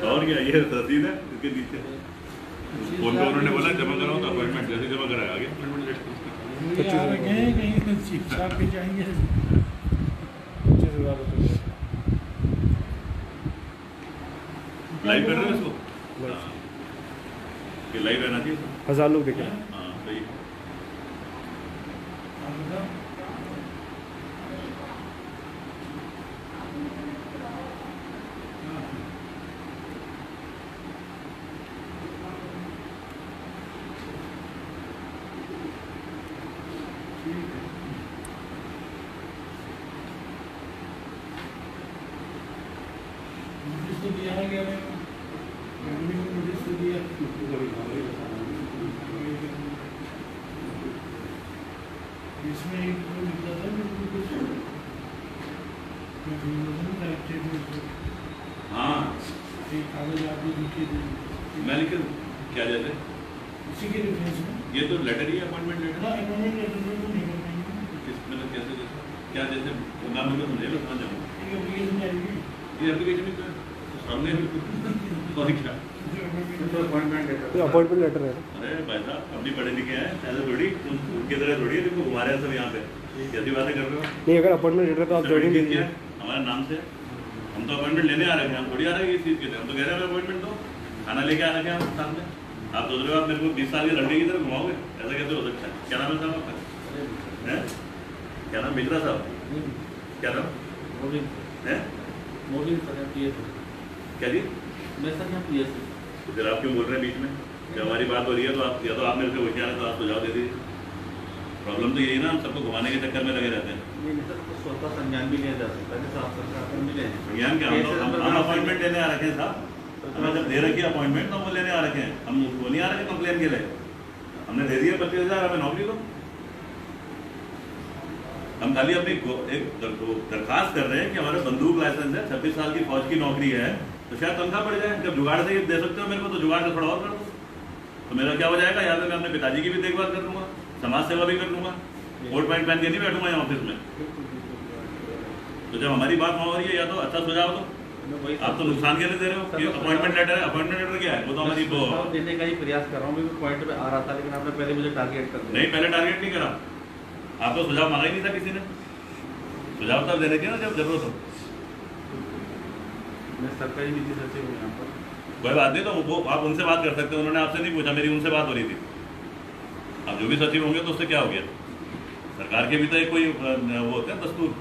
और क्या ये रसीद है इसके नीचे फोन पे उन्होंने बोला जमा कराओ तो अपॉइंटमेंट जैसे जमा कराया आगे अपॉइंटमेंट लेट आ रखे हैं कहीं शिक्षा पे जाएंगे 25,000 रुपये लाइव कर रहे हो इसको? ये लाइव रहना चाहिए। 1000 लोग देखे। हाँ सही। नोटिस तो दिया है क्या? नोटिस तो दिया। इसमें एक तो लिखा था हाँ एक कागज आपने लिखे थे, मैं लिख क्या जैसे इसी के रेफरेंस में ये तो लेटर ही अपॉइंटमेंट लेटर ना अपॉइंटमेंट लेटर में तो नहीं कर पाएंगे। मतलब कैसे जैसे क्या जैसे नाम में समझे ना समझ जाऊँ एक एप्लीकेशन आएगी, ये एप्लीकेशन में तो सामने और क्या तो अपॉइंटमेंट लेटर तो अपॉइंटमेंट लेटर है। अरे भाई साहब अपनी पढ़े लिखे हैं ऐसे थोड़ी उनकी तरह थोड़ी है जिनको घुमा रहे हैं सब यहाँ पे कैसी बातें कर रहे हो। नहीं अगर अपॉइंटमेंट लेटर तो आप ज्वाइनिंग क्या लीजिए। है? हमारे नाम से हम तो अपॉइंटमेंट लेने आ रहे हैं, हम थोड़ी आ रहे हैं इस चीज़ के लिए। हम तो कह रहे हैं अपॉइंटमेंट दो, खाना लेके आ रखे हैं हम सामने। आप सोच रहे हो आप मेरे को 20 साल के लड़के की तरह घुमाओगे? ऐसा कैसे हो सकता है? क्या नाम है साहब आपका? हैं? क्या नाम मिश्रा साहब? क्या नाम है? क्या जी? तो फिर आप क्यों बोल रहे हैं बीच में? जब हमारी बात हो रही है तो आप या तो आप मेरे से होशियार हैं तो आप सुझाव दे दीजिए। प्रॉब्लम तो यही ना, हम सबको घुमाने के चक्कर में लगे रहते हैं। स्वतः संज्ञान भी लिया जा सकता है, जैसे आप सरकार को मिले हैं। संज्ञान क्या, हम अपॉइंटमेंट लेने आ रखे हैं साहब। हमें जब दे रखी अपॉइंटमेंट तो हम वो लेने आ रखे हैं, हम वो नहीं आ रखे कंप्लेन के लिए। हमने दे दिया 25,000 हमें नौकरी दो। हम खाली अपनी एक दरखास्त कर रहे हैं कि हमारा बंदूक लाइसेंस है, 26 साल की फौज की नौकरी है, तो शायद तनख्वाह बढ़ जाए। जब जुगाड़ से दे सकते हो मेरे को तो जुगाड़ से थोड़ा और कर दो तो मेरा क्या हो जाएगा। यहाँ पे मैं अपने पिताजी की भी देखभाल कर लूँगा, समाज सेवा भी कर लूँगा, कोट पैंट पहन के नहीं बैठूंगा यहाँ ऑफिस में। तो जब हमारी बात वहाँ हो रही है, या तो अच्छा सुझाव दो। आप तो नुकसान के लिए दे रहे हो कि अपॉइंटमेंट लेटर है। अपॉइंटमेंट लेटर क्या है? वो तो हमारी देने का ही प्रयास कर रहा हूँ। मैं पॉइंट पे आ रहा था, लेकिन आपने पहले मुझे टारगेट कर दिया। नहीं, पहले टारगेट नहीं करा। आपको सुझाव मांगा ही नहीं था किसी ने। सुझाव तब देने के ना जब जरूरत हो। मैं सरकारी नीति सचिव हूँ यहाँ पर। कोई बात नहीं, तो वो आप उनसे बात कर सकते हो। उन्होंने आपसे नहीं पूछा, मेरी उनसे बात हो रही थी। आप जो भी सचिव होंगे तो उससे क्या हो गया? सरकार के भी तो एक कोई वो होते हैं दस्तूर।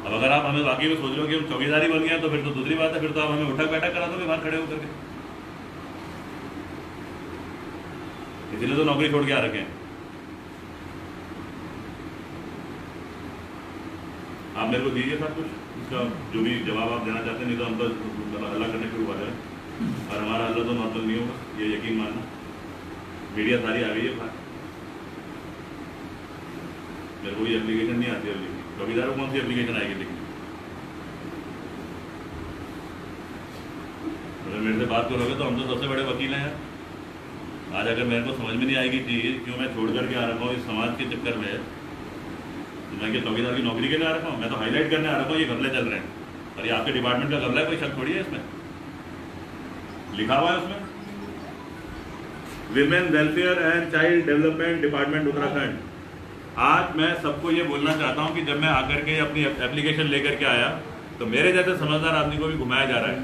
अब अगर आप हमें वाकई में सोच लो कि हम चौकीदारी बन गए तो फिर तो दूसरी बात है। फिर तो आप हमें उठक बैठक करा दोगे बाहर खड़े होकर के। इसीलिए तो नौकरी छोड़ के आ रखे हैं। आप मेरे को दीजिए सब कुछ, इसका जो भी जवाब आप देना चाहते हैं। नहीं तो हम तो हल्ला करने शुरू हो जाए, और हमारा हल्ला तो नॉर्मल नहीं होगा, ये यकीन मानना। मीडिया सारी आ गई है बाहर। मेरे को ये एप्लीकेशन नहीं आती है। चौकीदार को कौन सी एप्लीकेशन आएगी लिखनी? अगर मेरे से बात करोगे तो हम तो सबसे बड़े वकील हैं यार। आज अगर मेरे को समझ में नहीं आएगी चीज़ क्यों मैं छोड़ करके आ रखा हूँ इस समाज के चक्कर में, तो मैं क्या चौकीदार की नौकरी के लिए आ रखा हूँ? मैं तो हाईलाइट करने आ रखा हूँ ये घपले चल रहे हैं। और ये आपके डिपार्टमेंट का घपला है, कोई शक थोड़ी है इसमें। लिखा हुआ है उसमें, women welfare and child development department Uttarakhand. आज मैं सबको ये बोलना चाहता हूँ कि जब मैं आकर के अपनी एप्लीकेशन लेकर के आया तो मेरे जैसे समझदार आदमी को भी घुमाया जा रहा है।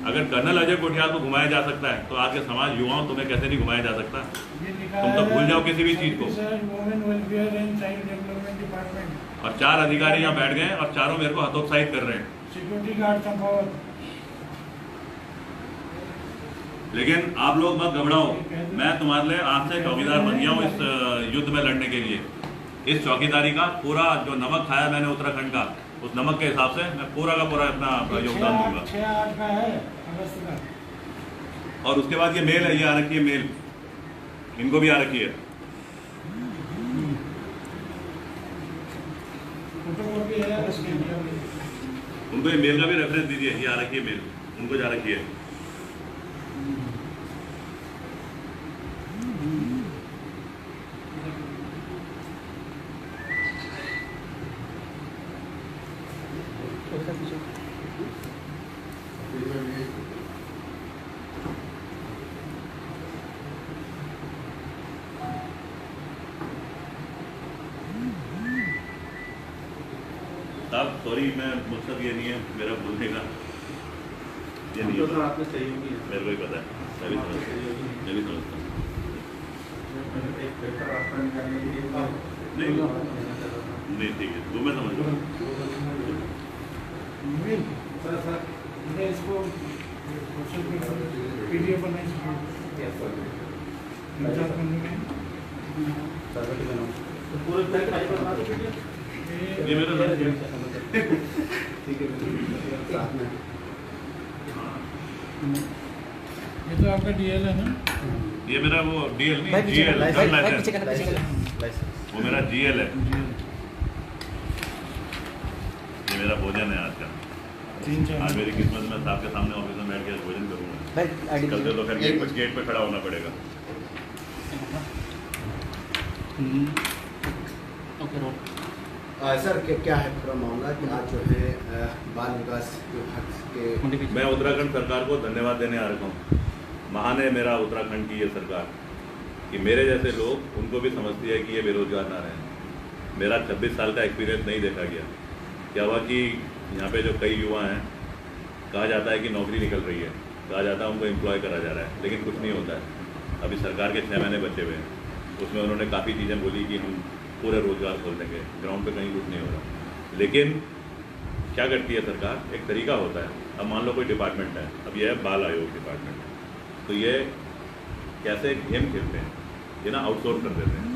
अगर कर्नल अजय कोठियाल को घुमाया जा सकता है तो आज के समाज युवाओं तुम्हें कैसे नहीं घुमाया जा सकता? तुम तो भूल जाओ किसी भी चीज को। Women welfare and child development department. और 4 अधिकारी यहाँ बैठ गए और चारों मेरे को हतोत्साहित कर रहे हैं। सिक्योरिटी गार्ड संभव। लेकिन आप लोग मत घबराओ, मैं तुम्हारे लिए आज से चौकीदार बन गया हूँ इस युद्ध में लड़ने के लिए। इस चौकीदारी का पूरा जो नमक खाया मैंने उत्तराखंड का, उस नमक के हिसाब से मैं पूरा का पूरा अपना योगदान दूंगा। 6-8 का है अगस्त का। और उसके बाद ये मेल है, ये आ रखी है मेल, इनको भी आ रखी है। फोटोकॉपी है, उनको ये मेल का भी रेफरेंस दीजिए। ये आ रखी है मेल, उनको जा रखी है। साहब सॉरी, मैं मकसद ये नहीं है मेरा बोलने का, ये नहीं होता। आपने सही होगी, मेरे को ही पता है, मैं भी समझता हूँ। नहीं ठीक है, वो मैं समझ रहा हूँ। इसको PDF बनाई ये मेरा ठीक है साथ में। ये तो आपका DL है ना? ये मेरा वो DL नहीं, GL वो मेरा GL है। ये मेरा भोजन है आज का। आज मेरी किस्मत में साहब के सामने ऑफिस में बैठ के भोजन करूँगा। कल से तो फिर गेट पे खड़ा होना पड़ेगा। सर क्या है पूरा मामला कि आज जो है बाल विकास विभाग के, मैं उत्तराखंड सरकार को धन्यवाद देने आ रहा हूँ। महान है मेरा उत्तराखंड की ये सरकार कि मेरे जैसे लोग उनको भी समझती है कि ये बेरोजगार ना रहें। मेरा 26 साल का एक्सपीरियंस नहीं देखा गया। क्या हुआ कि यहाँ पे जो कई युवा हैं, कहा जाता है कि नौकरी निकल रही है, कहा जाता है उनको एम्प्लॉय करा जा रहा है, लेकिन कुछ नहीं होता है। अभी सरकार के 6 महीने बचे हुए हैं, उसमें उन्होंने काफ़ी चीज़ें बोली कि हम पूरे रोजगार खोल देंगे, ग्राउंड पे कहीं कुछ नहीं हो रहा। लेकिन क्या करती है सरकार, एक तरीका होता है। अब मान लो कोई डिपार्टमेंट है, अब ये है बाल आयोग डिपार्टमेंट, तो ये कैसे गेम खेलते हैं, ये ना आउटसोर्स कर देते हैं।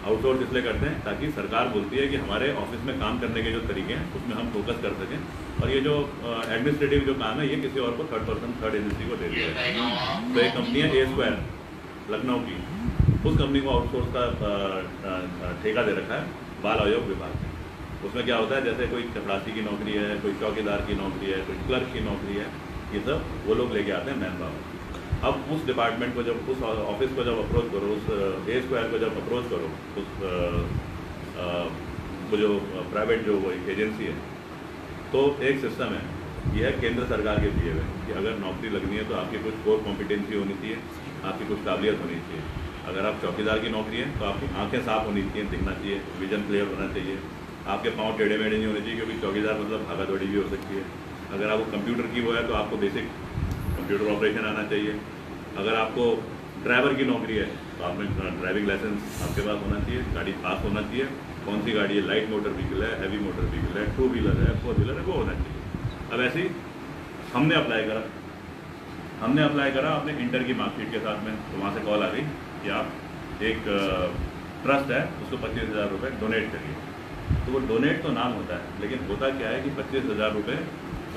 आउटसोर्स इसलिए करते हैं ताकि सरकार बोलती है कि हमारे ऑफिस में काम करने के जो तरीके हैं उसमें हम फोकस कर सकें, और ये जो एडमिनिस्ट्रेटिव जो काम है ये किसी और को थर्ड एजेंसी को दे दिया है। तो एक कंपनी है A Square लखनऊ की, उस कंपनी को आउटसोर्स का ठेका दे रखा है बाल आयोग विभाग ने। उसमें क्या होता है, जैसे कोई चपरासी की नौकरी है, कोई चौकीदार की नौकरी है, कोई क्लर्क की नौकरी है, ये सब वो लोग लेके आते हैं मैन पावर। अब उस डिपार्टमेंट को जब उस ऑफिस को जब अप्रोच करो, उस ए स्क्वायर को जब अप्रोच करो, उस वो जो प्राइवेट जो वो एजेंसी है, तो एक सिस्टम है, यह है केंद्र सरकार के दिए हुए कि अगर नौकरी लगनी है तो आपकी कुछ कोर कॉम्पिटेंसी होनी चाहिए, आपकी कुछ काबिलियत होनी चाहिए। अगर आप चौकीदार की नौकरी है तो आपकी आंखें साफ होनी चाहिए, दिखना चाहिए, विजन क्लियर होना चाहिए, आपके पाँव टेढ़े मेढ़े नहीं होने चाहिए, क्योंकि चौकीदार मतलब भागा दौड़ी भी हो सकती है। अगर आपको कंप्यूटर की वो है तो आपको बेसिक कंप्यूटर ऑपरेशन आना चाहिए। अगर आपको ड्राइवर की नौकरी है तो आपने ड्राइविंग लाइसेंस आपके पास होना चाहिए, गाड़ी पास होना चाहिए, कौन सी गाड़ी है, लाइट मोटर व्हीकल है, हैवी मोटर व्हीकल है, 2 व्हीलर है, 4 व्हीलर है, वो होना चाहिए। अब ऐसे ही हमने अप्लाई करा अपने इंटर की मार्कशीट के साथ में, तो वहाँ से कॉल आ गई कि आप एक ट्रस्ट है उसको 25,000 रुपये डोनेट करिए। तो वो डोनेट तो नाम होता है, लेकिन होता क्या है कि 25,000 रुपये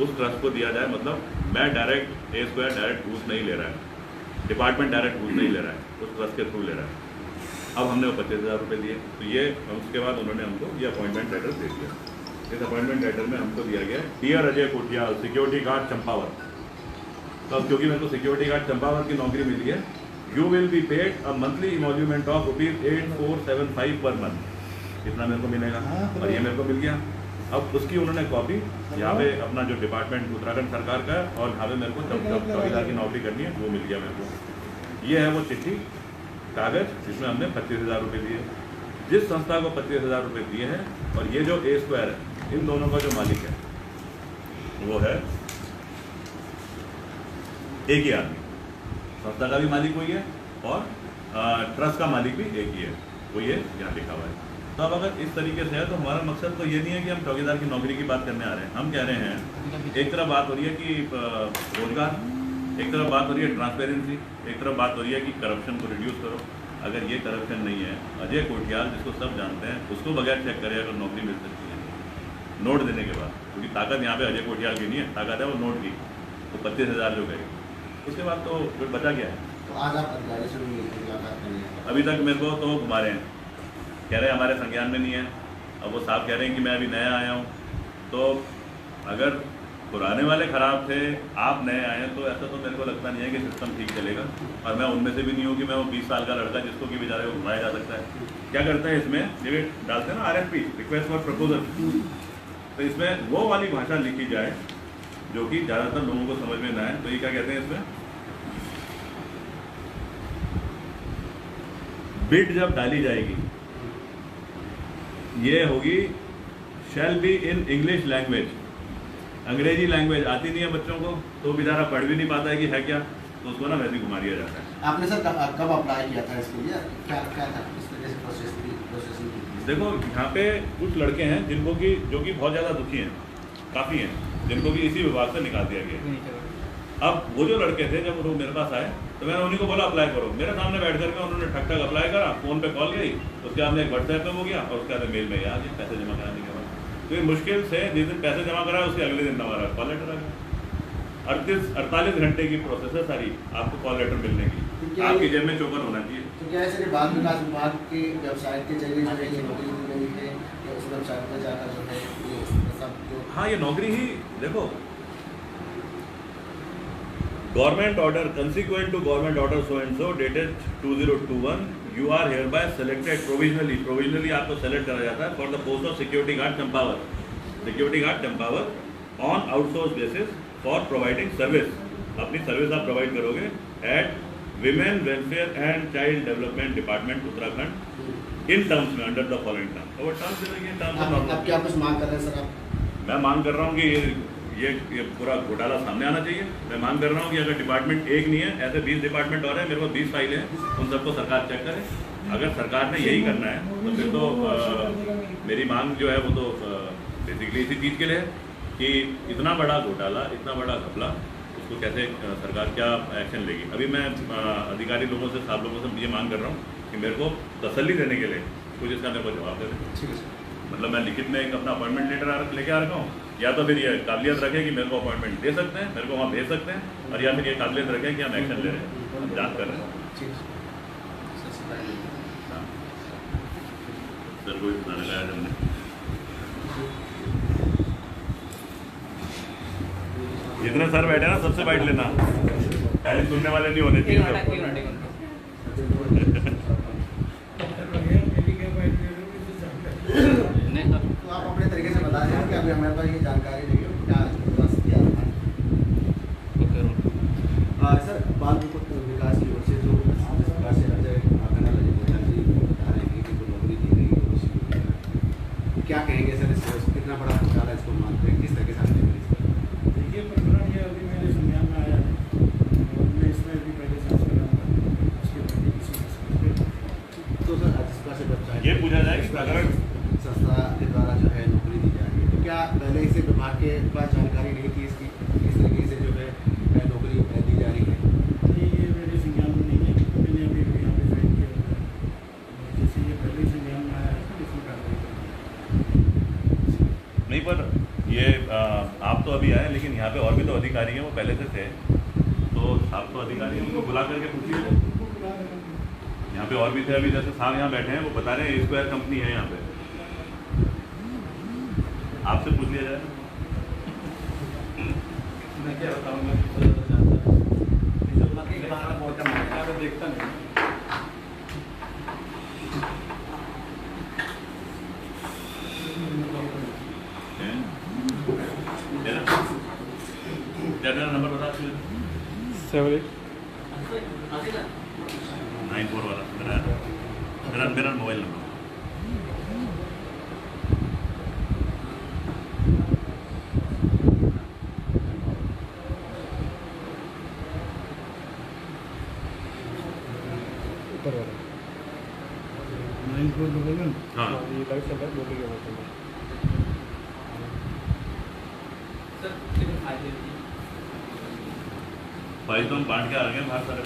उस ट्रस्ट को दिया जाए, मतलब मैं डायरेक्ट ए स्क्वायर डायरेक्ट घूस नहीं ले रहा है, डिपार्टमेंट डायरेक्ट घूस नहीं ले रहा है, उस ट्रस्ट के थ्रू ले रहा है। अब हमने वो 25,000 रुपये दिए, तो ये उसके बाद उन्होंने हमको ये अपॉइंटमेंट लेटर दे दिया। इस अपॉइंटमेंट लेटर में हमको दिया गया dear Ajay Kotiyal, security guard Champawat. तो अब क्योंकि मेरे को सिक्योरिटी गार्ड चंपावत की नौकरी मिली है, you will be paid a monthly emolument of ₹8475 per month, इतना मेरे को मिलेगा, और ये मेरे को मिल गया। अब उसकी उन्होंने कॉपी यहाँ पे अपना जो डिपार्टमेंट उत्तराखंड सरकार का है और यहाँ पे मेरे को चौकीदार की नौकरी करनी है, वो मिल गया मेरे को। ये है वो चिट्ठी कागज जिसमें हमने 25,000 रुपये दिए, जिस संस्था को 25,000 रुपये दिए हैं, और ये जो ए स्क्वायर है, इन दोनों का जो मालिक है वो है एक ही आदमी। संस्था का भी मालिक वही है और ट्रस्ट का मालिक भी एक ही है, वो ये यहाँ लिखा हुआ है। तो अब अगर इस तरीके से है तो हमारा मकसद तो ये नहीं है कि हम चौकीदार की नौकरी की बात करने आ रहे हैं। हम कह रहे हैं एक तरफ बात हो रही है कि रोजगार, एक तरफ बात हो रही है ट्रांसपेरेंसी, एक तरफ बात हो रही है कि करप्शन को रिड्यूस करो। अगर ये करप्शन नहीं है, अजय कोटियाल जिसको सब जानते हैं, उसको बगैर चेक करे अगर नौकरी मिल सकती है नोट देने के बाद, क्योंकि ताकत यहाँ पे अजय कोटियाल की नहीं है, ताकत है वो नोट की, तो 25,000 जो गए, उसके बाद तो फिर बचा गया है। तो आज आप अधिकारी से मुलाकात करेंगे? अभी तक मेरे को तो घुमा रहे हैं, कह रहे हैं हमारे संज्ञान में नहीं है। अब वो साहब कह रहे हैं कि मैं अभी नया आया हूँ, तो अगर पुराने वाले ख़राब थे, आप नए आए हैं, तो ऐसा तो मेरे को लगता नहीं है कि सिस्टम ठीक चलेगा। और मैं उनमें से भी नहीं हूँ कि मैं वो 20 साल का लड़का जिसको कि बेचारे को घुमाया जा सकता है। क्या करते हैं इसमें, ये डालते हैं ना RFP, रिक्वेस्ट फॉर प्रपोजल, तो इसमें वो वाली भाषा लिखी जाए जो कि ज़्यादातर लोगों को समझ में ना आए। तो ये क्या कहते हैं इसमें, बिड जब डाली जाएगी ये होगी shall be in English language. अंग्रेजी लैंग्वेज आती नहीं है बच्चों को, तो बेचारा पढ़ भी नहीं पाता है कि है क्या, तो उसको ना वैसे ही घुमा दिया जाता है। आपने सर कब अप्लाई किया था इसके लिए, क्या क्या था, किस तरह से प्रोसेसिंग की? देखो यहाँ पे कुछ लड़के हैं जिनको कि जो कि बहुत ज़्यादा दुखी हैं, काफ़ी हैं, जिनको कि इसी विभाग से निकाल दिया गया। अब वो जो लड़के थे जब वो मेरे पास आए तो मैंने उन्हीं को बोला अप्लाई करो। मेरे सामने बैठ करके उन्होंने ठक ठक अप्लाई करा, फ़ोन पे कॉल गई, उसके बाद में एक व्हाट्सएप पे हो गया और उसके बाद मेल में आ गया पैसे जमा कराने के बाद। तो ये मुश्किल से जिस दिन पैसे जमा कराए उसके अगले दिन हमारा कॉल लेटर आ गया। 48 घंटे की प्रोसेस है सारी आपको कॉल लेटर मिलने की, आपकी जेब में चोकर होना चाहिए। तो क्या ऐसे बाल विकास विभाग की वेबसाइट के जरिए जो है ये नौकरी दी गई है, या उस वेबसाइट पर जाकर जो है ये सब जो, हाँ ये नौकरी ही देखो, government order consequent to government order so and so dated 2021 you are hereby selected provisionally आपको सेलेक्ट करा जाता है for the post of security guard Champawat on outsource basis for providing service. अपनी सर्विस आप प्रोवाइड करोगे at women welfare and child development department Uttarakhand in terms में under the following term. और terms terms आप क्या कुछ मांग कर रहे हैं सर? आप मैं मांग कर रहा हूँ कि ये पूरा घोटाला सामने आना चाहिए। मैं मांग कर रहा हूँ कि अगर डिपार्टमेंट एक नहीं है, ऐसे 20 डिपार्टमेंट और हैं, मेरे को 20 फाइलें हैं, उन सबको सरकार चेक करे। अगर सरकार ने यही करना है तो फिर तो मेरी मांग जो है वो तो बेसिकली इसी चीज़ के लिए है कि इतना बड़ा घोटाला, इतना बड़ा घपला, उसको कैसे सरकार क्या एक्शन लेगी। अभी मैं अधिकारी लोगों से, साहब लोगों से ये मांग कर रहा हूँ कि मेरे को तसल्ली देने के लिए कुछ इसका मेरे को जवाब दे दें। ठीक है, मतलब मैं लिखित में एक अपना अपॉइंटमेंट लेटर लेके आ रखा हूँ, या तो फिर ये काबिलियत रखें कि मेरे को अपॉइंटमेंट दे सकते हैं, मेरे को वहाँ भेज सकते हैं, और या फिर ये काबिलियत रखें कि हम एक्शन ले रहे हैं, हम जांच कर रहे हैं। सर को इतना लगाया हमने, जितने सर बैठे ना सबसे बैठ लेना। पहले सुनने वाले नहीं होने चाहिए सब। तो आप अपने तरीके से बता रहे हैं कि अभी हमारे पास ये जानकारी नहीं है क्या बस किया था। सर बाल विकास की ओर से जो सरकार से अजय आंगनबाड़ी योजना जी बता रहे हैं कि नौकरी दी गई है उसी को क्या कहेंगे सर इससे कितना बड़ा घोटाला इसको मानते हैं किस तरीके से आने वाली देखिए प्रकरण ये अभी मेरे संज्ञान में आया है और मैं इसमें भी पहले सांस कर रहा था उसके बाद किसी तो सर संस्था से बच्चा ये पूछा जाए कि अगर संस्था के द्वारा जो है नौकरी दी जा रही है तो क्या पहले से विभाग के पास जानकारी नहीं थी इसकी किस तरीके से जो है नौकरी दी जा रही है? नहीं ये मेरे संज्ञान में नहीं है क्योंकि मैंने अभी यहाँ पे ज्वाइन किया हुआ है और जैसे ये पहले संज्ञान में आया है तो इसमें कार्रवाई करना नहीं, पर ये आप तो अभी आए, लेकिन यहाँ पे और भी तो अधिकारी हैं, वो पहले से थे, तो आप तो अधिकारी हैं, उनको बुला करके पूछिए। यहाँ पे और भी थे, अभी जैसे साहब यहाँ बैठे हैं, वो बता रहे हैं स्क्वायर कंपनी है यहाँ पे, आपसे पूछ लिया जाए। मैं क्या बताऊँगा, देखता नहीं। क्या नंबर बता 94 वाला मेरा मोबाइल नंबर। ऊपर वाला 9411 हाँ, ये लाइव चल रहा है, बोलेंगे वो तो। फाइल तो हम बांट के आ गए बाहर सारे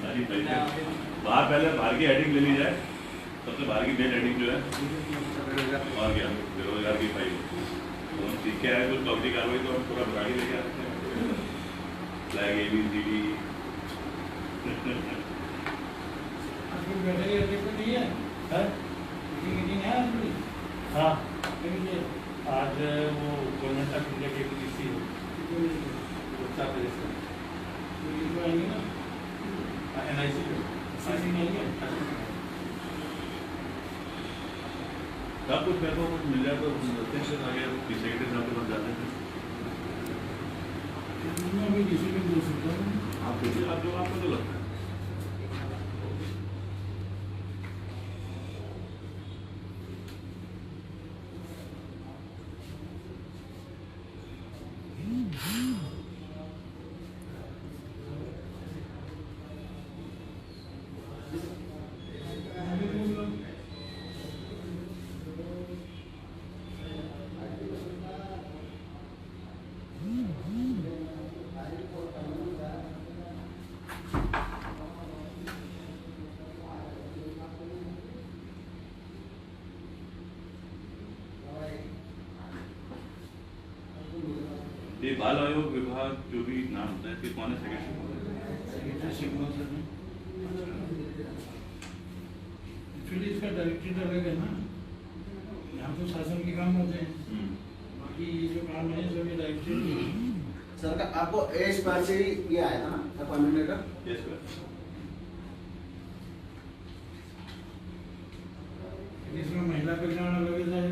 सारी फाइल बाहर, पहले बाहर की हेडिंग ले ली जाए, सबसे बाहर की डेट हेडिंग जो है और क्या बेरोजगार की फाइल, तो हम सीख के आए कुछ कागजी कार्रवाई तो हम पूरा बता के लेके आते हैं, फ्लैग ABCD। बैठे नहीं है मीटिंग है हाँ, आज वो गवर्नमेंट ऑफ इंडिया के किसी उत्तर प्रदेश में आएंगे ना NIC नहीं है सब कुछ मेरे को कुछ मिल जाए तो देते हैं, फिर आगे सेक्रेटरी साहब के पास जाते हैं। मैं भी डिसीजन दे सकता हूँ आप पूछिए, आप जो आपको जो लगता है। ये बाल आयोग विभाग जो भी नाम होता है, इसके कौन है सेक्रेटरी? एक्चुअली इसका डायरेक्टरेट अलग है ना, यहाँ तो शासन के काम होते हैं, बाकी ये जो काम है सभी डायरेक्टरेट। सर का आपको एज पर से ही ये आया था ना अपॉइंटमेंट लेटर? Yes sir. इसमें महिला कल्याण अलग है,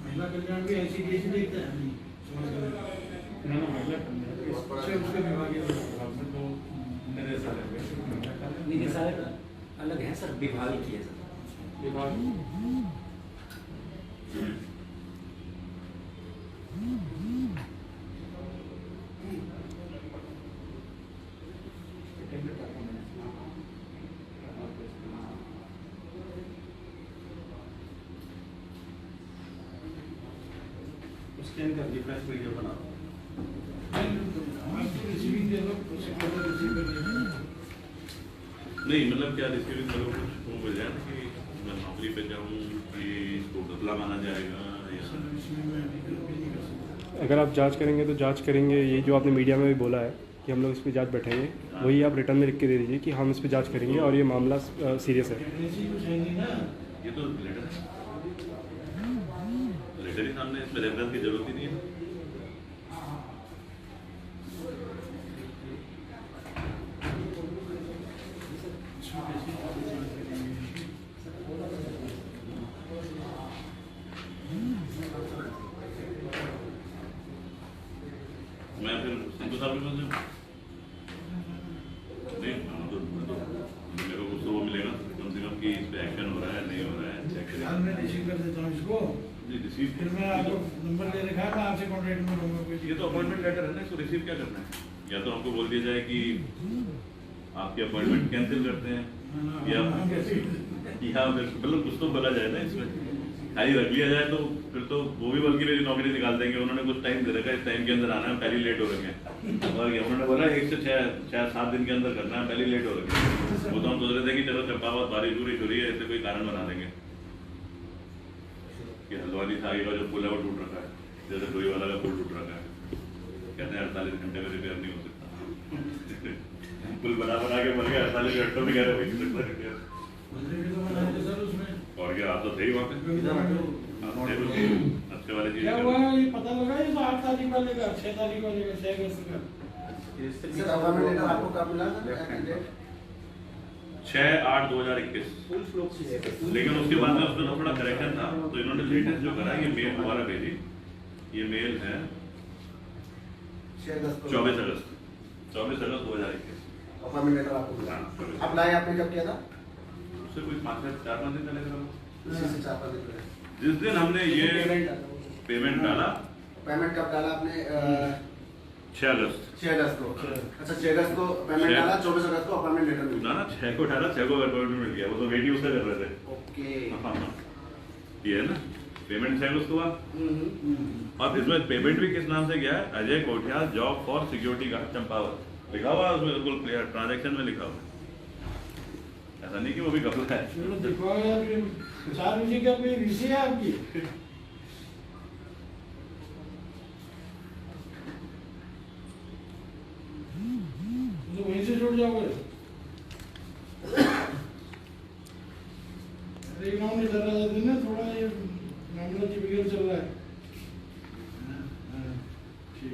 महिला कल्याण भी ICDS देखता है नहीं उसके विभाग अलग है सर, विभाग की है सर, विभाग स्कैन कर डिफरेंस वीडियो बना रिसीविंग दे लो, रिसीव कर देना। नहीं मतलब क्या रिसीविंग करो, कुछ वो मिल जाए कि मैं नौकरी पे जाऊँ कि इसको बदला माना जाएगा या अगर आप जांच करेंगे तो जांच करेंगे, ये जो आपने मीडिया में भी बोला है कि हम लोग इस पर जांच बैठेंगे, वही आप रिटर्न में लिख के दे दीजिए कि हम इस पर जांच करेंगे और ये मामला सीरियस है। ये तो लेटर है, लेटर ही सामने, इसमें रेफरेंस की जरूरत ही नहीं है। रुपये से नहीं, मेरे को कुछ तो वो मिलेगा कम से कम कि इस पे एक्शन हो रहा है नहीं हो रहा है, चेक करें। आज मैं रिसीव कर देता हूँ इसको, जी रिसीव फिर मैं आपको नंबर ले रखा है, मैं आपसे कॉन्टेक्ट में रहूँगा। ये तो अपॉइंटमेंट लेटर है ना, इसको रिसीव क्या करना है? या तो हमको बोल दिया जाए कि आपकी अपॉइंटमेंट कैंसिल करते हैं, या मतलब कुछ तो बोला जाए ना इसमें, खाली रख लिया जाए तो फिर तो वो भी बल्कि मेरी नौकरी निकाल देंगे। उन्होंने कुछ टाइम दे रखा है, इस टाइम के अंदर आना है, पहले लेट हो रखे हैं, और उन्होंने बोला 1 से 6-7 दिन के अंदर करना है, पहले लेट हो रखे हैं। वो तो हम सोच रहे थे कि चलो चंपावत बारिश हो रही है, ऐसे कोई कारण बना देंगे कि हल्द्वानी से आगे का जो पुल है वो टूट रखा है, जैसे डोई वाला का पुल टूट रखा है, कहते हैं 48 घंटे में रिपेयर नहीं हो सकता। पुल बना के मर गया, 48 घंटों में कह रहे रिपेयर। और क्या आप तो थे ही वहाँ पे, अच्छे वाले चीज क्या हुआ ये पता लगा, ये 8 तारीख वाले का 6 तारीख वाले का 6 अगस्त का सर अपॉइंटमेंट लेटर आपको कब मिला था? 6/8/2021। लेकिन उसके बाद में उसमें थोड़ा करेक्शन था, तो इन्होंने लेटेस्ट जो करा ये मेल दोबारा भेजी। ये मेल है 24 अगस्त 2021। अपॉइंटमेंट लेटर आपको मिला, अप्लाई आपने कब किया था? उससे कोई 4-5 दिन पहले करा। इसी से 4-5 दिन पहले जिस दिन हमने ये पेमेंट डाला, पेमेंट कब डाला आपने? 6 अगस्त 6 अगस्त को। अच्छा 6 अगस्त को पेमेंट डाला, 24 अगस्त को अपॉइंटमेंट लेटर मिला ना, 6 को डाला, 6 को अपॉइंटमेंट मिल गया। वो तो वेट ही उससे कर रहे थे। ओके ये है ना पेमेंट 6 अगस्त को हुआ। और इसमें पेमेंट भी किस नाम से गया है? Ajay Kothiyal, job for security guard Champawat लिखा हुआ है उसमें, बिल्कुल क्लियर ट्रांजेक्शन में लिखा हुआ है, ऐसा नहीं कि वो भी घपला है। चलो देखो यार, 4 बजे का कोई विषय है आपकी? तो वहीं से जुड़ जाओगे। अरे गाँव में जरा ना थोड़ा ये मामला की बिगड़ चल रहा है। ठीक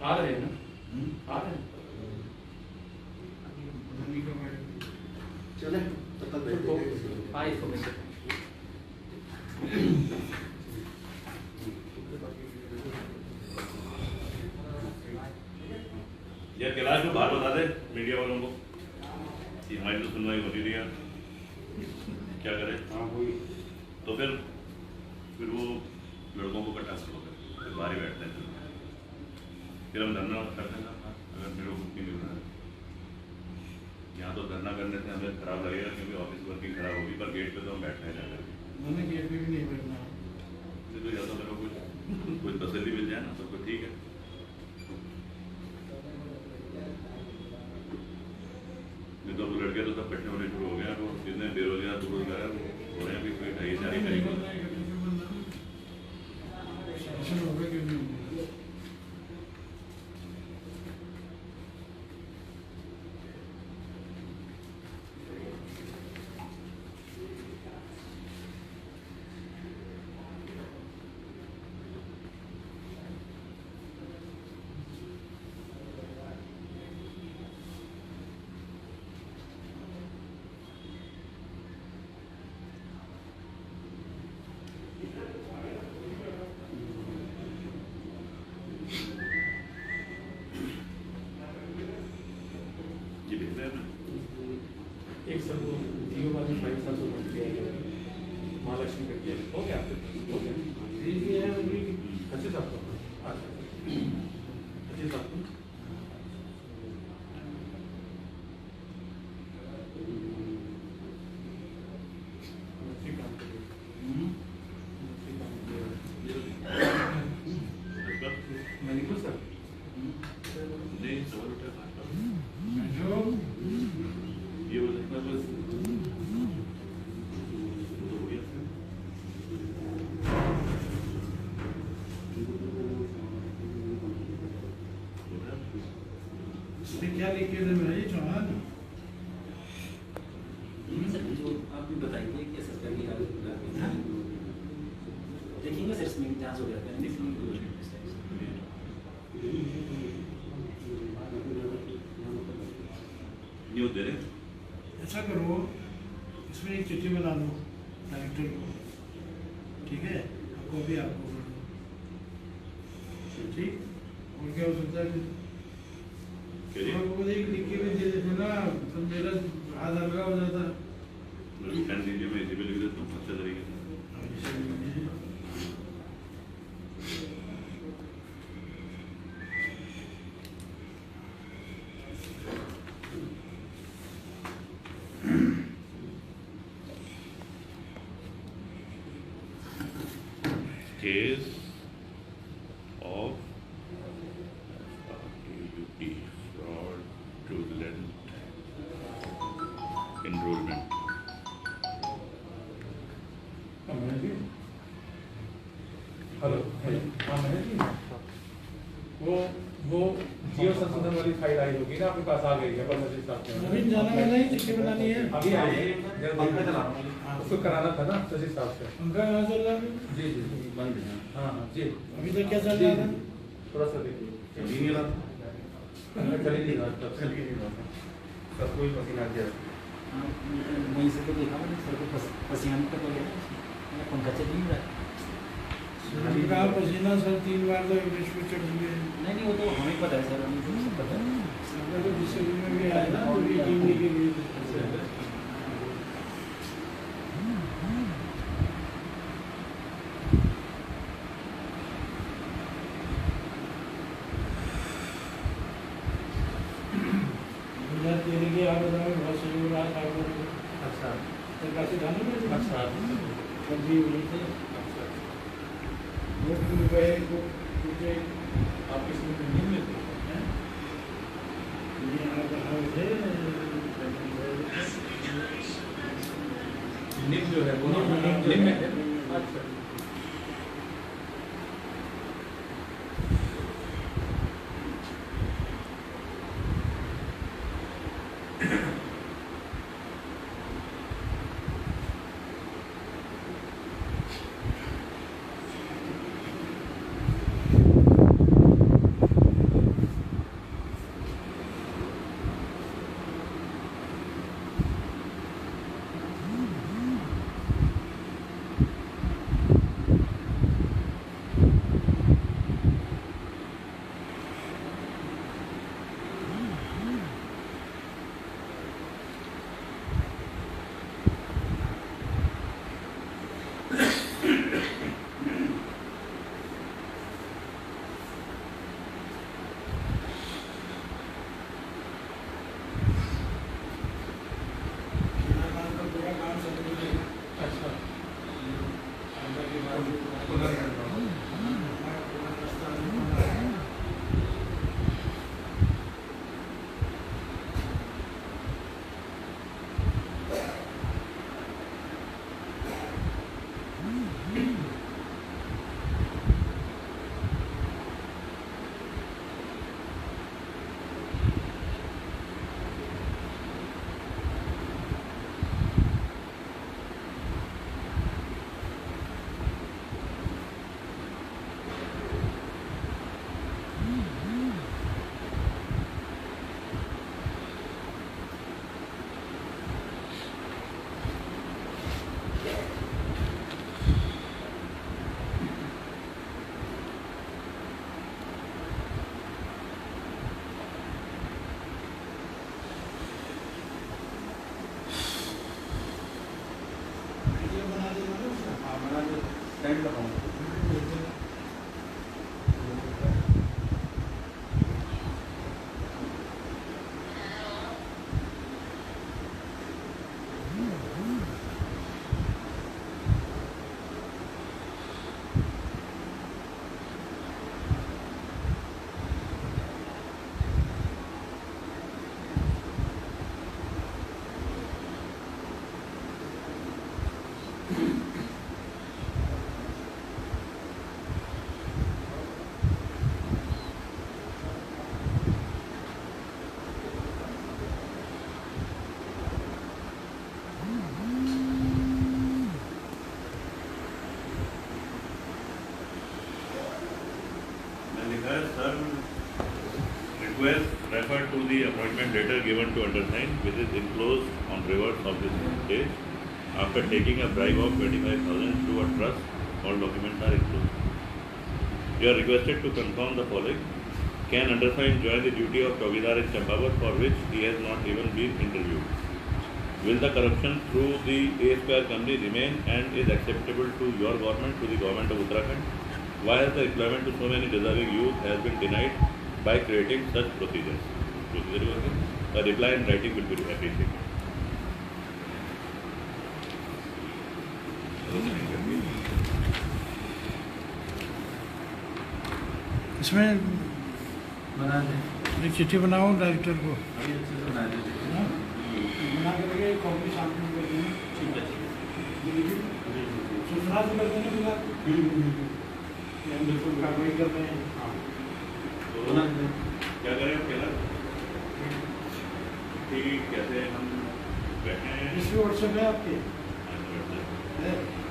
आ रहे हैं ना, आ रहे हैं। चले तब तक भेज देंगे। हाँ इसको भेज देते हैं। यार कैलाश को बात बता दे मीडिया वालों को कि हमारी तो सुनवाई होती रही है, क्या करें? तो फिर वो लड़कों को इकट्ठा करो, फिर बाहर ही बैठते हैं, फिर हम धरना करते हैं। अगर मेरे को कुछ नहीं मिल रहा है यहाँ, तो धरना करने से हमें खराब लगेगा क्योंकि ऑफिस वर्किंग खराब होगी, पर गेट पे तो हम बैठते हैं जाकर। मैंने गेट पे भी नहीं बैठना। तो या तो मेरे को कुछ तसल्ली मिल जाए ना तो फिर ठीक है। नहीं तो लड़के तो सब बैठने होने शुरू हो गए, वो जितने बेरोजगार बेरोजगार हो रहे हैं, कोई ढाई जारी करेंगे। एक सब जियो वाली 500 महालक्ष्मी का किया हो गया आपके पास? हो गया अच्छे साहब को अच्छे साहब को मैनिकुलर सर नहीं सवाल उठा ये हो सकता बस तो हो गया। क्या लिखे थे भाई चौहान? जो आप भी बताइए कि सरकारी देखेंगे सर, इसमें जांच हो गया न्यूज़ दे रहे हैं। ऐसा करो, इसमें एक चिट्ठी बना दो डायरेक्टर को, ठीक है, कॉपी आपको कर दो, ठीक। और क्या हो सकता है, आपको एक लिख के भी दे देते ना, तो मेरा आधा लगा हो जाता। पेन दीजिए, मैं इसी पे लिख देता हूँ अच्छे तरीके से। Case of fraudulent enrollment. Hello, हाँ महेश जी, वो जियो संशोधन वाली फाइल आई होगी ना, आपके पास आ गई है पर मुझे नवीन जाना है, नहीं चिट्ठी बनानी है, अभी आई है, पंखा चला उसको कराना था ना सचिव साहब से। पंखा कहाँ चल रहा है? जी जी बंद है। हाँ हाँ जी, अभी तक क्या चल रहा है? थोड़ा सा देखिए, चल ही नहीं रहा, चल ही नहीं रहा, सबको ही पसीना आ गया। वहीं से तो देखा मैंने, सर को पसीना का तो पंखा चल ही नहीं रहा। कहा पसीना सर 3 बार तो एवरेस्ट पे चढ़ चुके हैं। नहीं वो तो हमें पता है सर, हमें तो सब पता है। तो जिससे में भी आया ना, तो ये टीम लेके गई थी। तेरे की आप बताओ, बहुत सही हो रहा था। अच्छा, सरकार से जाने में अच्छा, कभी हुई थे रुपये को आप किसी में नहीं लेते हैं? निम जो है वो निम में है। अच्छा, the appointment letter given to undersigned, which is enclosed on reverse of this page. After taking a bribe of 25,000 to a trust, all documents are enclosed. You are requested to confirm the following. Can undersigned join the duty of Chowkidar in Champavat, for which he has not even been interviewed? Will the corruption through the A Square company remain and is acceptable to your government, to the government of Uttarakhand? Why has the employment to so many deserving youth has been denied by creating such procedures? A reply in writing will be appreciated. इसमें बना दें एक चिट्ठी बनाओ director को अभी अच्छे से बना दें हाँ? बना के लगे कॉपी सामने कर देना ठीक है सूचना से कर देना फिलहाल हम बिल्कुल कार्रवाई कर रहे हैं बना दें क्या करें पहला ठीक कैसे हम बैठे हैं इसमें व्हाट्सएप है आपके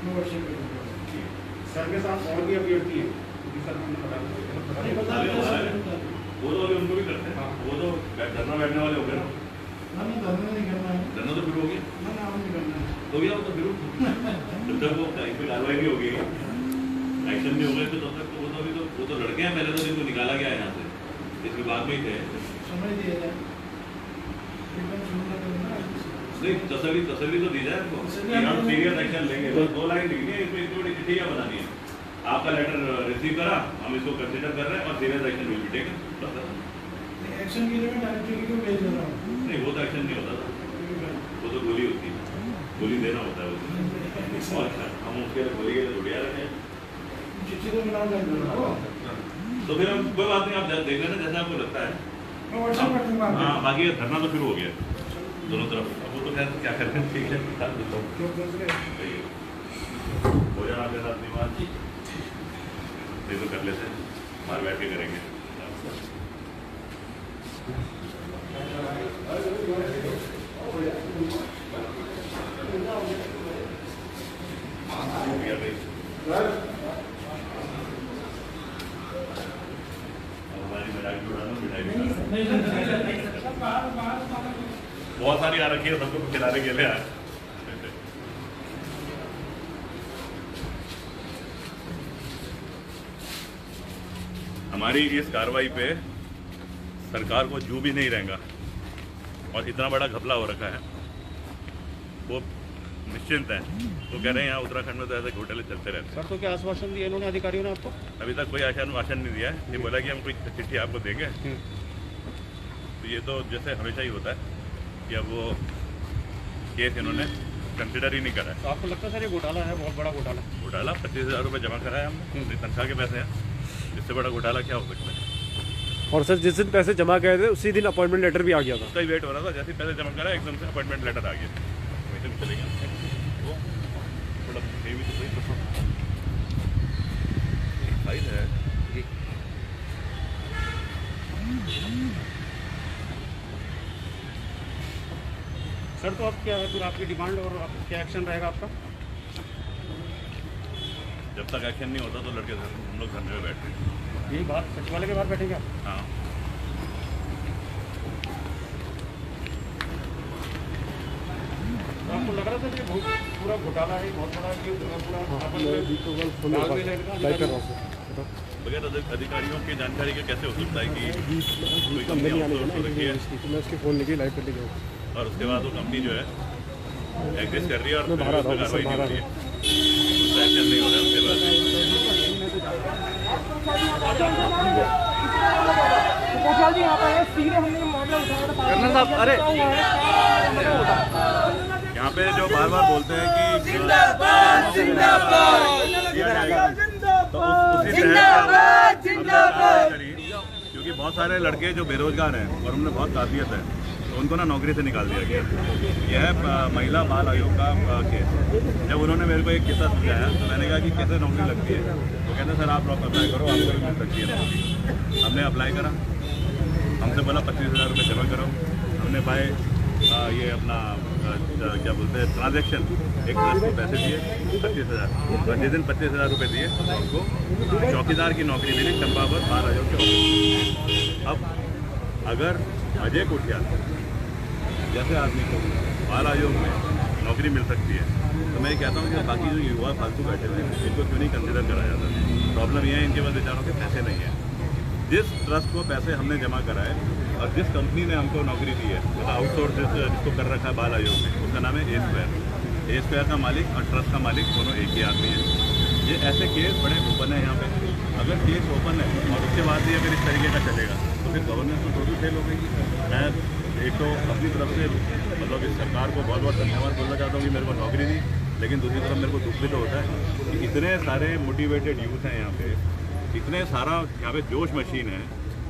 व्हाट्सएप सर के साथ और भी अभ्यर्थी है सर हमने बता वो तो अभी उनको भी करते हैं वो तो धरना बैठने वाले हो गए ना नहीं धरना नहीं करना है धरना तो फिर हो गया ना नहीं करना है हो गया वो तो फिर जब तक वो इस पर कार्रवाई नहीं होगी एक्शन नहीं होगा तो तब तक वो तो लड़के हैं पहले तो जिनको निकाला गया है यहाँ से इस विभाग में ही थे समझ दिया जाए एकदम सुनना करना नहीं तसल्ली तो दी जाए हमको कि हम सीरियस एक्शन लेंगे बस 2 लाइन लिखनी है इसमें इतनी बड़ी चिट्ठी क्या बनानी है आपका लेटर रिसीव करा हम इसको कंसीडर कर रहे हैं और serious action will be taken action के लिए मैं डायरेक्टर को भेज रहा हूँ नहीं वो तो एक्शन नहीं होता था वो तो गोली होती है गोली देना होता है वो और हम उसके लिए गोली के लिए थोड़ी आ रहे हैं चिट्ठी तो बनाओ डायरेक्टर तो फिर हम कोई बात नहीं आप देख लेना जैसा आपको लगता है मैं व्हाट्सएप कर दूंगा हाँ बाकी धरना तो शुरू हो गया दोनों तरफ अब वो तो क्या कर रहे हैं ठीक है हो जाना आपके साथ निवास नहीं तो कर लेते हैं बाहर बैठ के करेंगे बहुत सारी आ रखी है सबको खिलाने के लिए हमारी इस कार्रवाई पे सरकार को जू भी नहीं रहेगा और इतना बड़ा घपला हो रखा है वो निश्चिंत है तो कह रहे हैं यहाँ उत्तराखंड में तो ऐसे घोटाले चलते रहते हैं सर तो क्या आश्वासन दिया इन्होंने अधिकारियों ने आपको अभी तक कोई आश्वासन नहीं दिया है ये बोला कि हम कोई चिट्ठी आपको देंगे तो ये तो जैसे हमेशा ही होता है कि अब वो केस इन्होंने कंसिडर ही नहीं करा है तो आपको लगता है सर ये घोटाला है बहुत बड़ा घोटाला 25,000 रुपये जमा करा है हमने तनख्वाह के पैसे हैं इससे बड़ा घोटाला क्या हो सकता है और सर जिस दिन पैसे जमा गए थे उसी दिन अपॉइंटमेंट लेटर भी आ गया था उसका ही वेट हो रहा था जैसे पैसे जमा करा एकदम से अपॉइंटमेंट लेटर आ गया वैसे भी चलेगा वो थोड़ा हेवी तो सही फाइल है सर तो अब क्या है फिर आपकी डिमांड और क्या एक्शन रहेगा आपका जब तक एक्शन नहीं होता तो लड़के हम लोग धरने में बैठते हैं यही बात सचिवालय के बाहर बैठेंगे आप हाँ तो आपको लग रहा था कि बहुत पूरा घोटाला है बहुत बड़ा कि पूरा बगैर अधिकारियों की जानकारी के कैसे हो सकता है कि कोई कंपनी आउटसोर्स रखी है मैं उसके फ़ोन लेके लाइव कर लेके और उसके बाद वो कंपनी जो है एग्जिस्ट कर रही है और फिर उस पर कार्रवाई नहीं हो रही है उसका एक्शन नहीं हो रहा है उसके बाद अरे यहाँ पे जो बार बार बोलते हैं कि जिंदाबाद जिंदाबाद तो उसी जिंदाबाद जिंदाबाद क्योंकि बहुत सारे लड़के जो बेरोजगार हैं और उनमें बहुत काबिलियत है तो उनको ना नौकरी से निकाल दिया गया। यह है महिला बाल आयोग का केस। जब उन्होंने मेरे को एक किस्सा समझाया तो मैंने कहा कि कैसे नौकरी लगती है तो कहते सर आप अप्लाई करो आपको भी मिल सकती है नौकरी। हमने अप्लाई करा हमसे बोला 25,000 रुपये जमा करो हमने बाय ये अपना क्या बोलते हैं ट्रांजेक्शन एक ट्रस्ट को पैसे दिए 25,000 और जिस दिन 25,000 रुपये दिए उनको चौकीदार की नौकरी मिली चंपावत बाल आयोग के ऑफिस। अब अगर अजय कोटियाल जैसे आदमी को बाल आयोग में नौकरी मिल सकती है, तो मैं कहता हूँ कि बाकी जो युवा फालतू बैठे हुए हैं इनको क्यों नहीं कंसिडर करा जाता। प्रॉब्लम यह है इनके पास बेचारों के पैसे नहीं है। जिस ट्रस्ट को पैसे हमने जमा कराए और जिस कंपनी ने हमको नौकरी दी है, मतलब आउटसोर्स जिसको कर रखा है बाल आयोग में, उसका नाम है ए स्क्वायर का मालिक और ट्रस्ट का मालिक दोनों एक ही आदमी है। ये ऐसे केस बड़े ओपन है यहाँ पे। अगर केस ओपन है और उसके बाद भी अगर इस तरीके का चलेगा तो फिर गवर्नेंस तो टोटल फेल हो गई। मैं एक तो अपनी तरफ से मतलब इस सरकार को बहुत बहुत धन्यवाद बोलना चाहता हूँ कि मेरे को नौकरी दी, लेकिन दूसरी तरफ मेरे को दुख भी तो होता है कि इतने सारे मोटिवेटेड यूथ हैं यहाँ पे, इतने सारा यहाँ पे जोश मशीन है,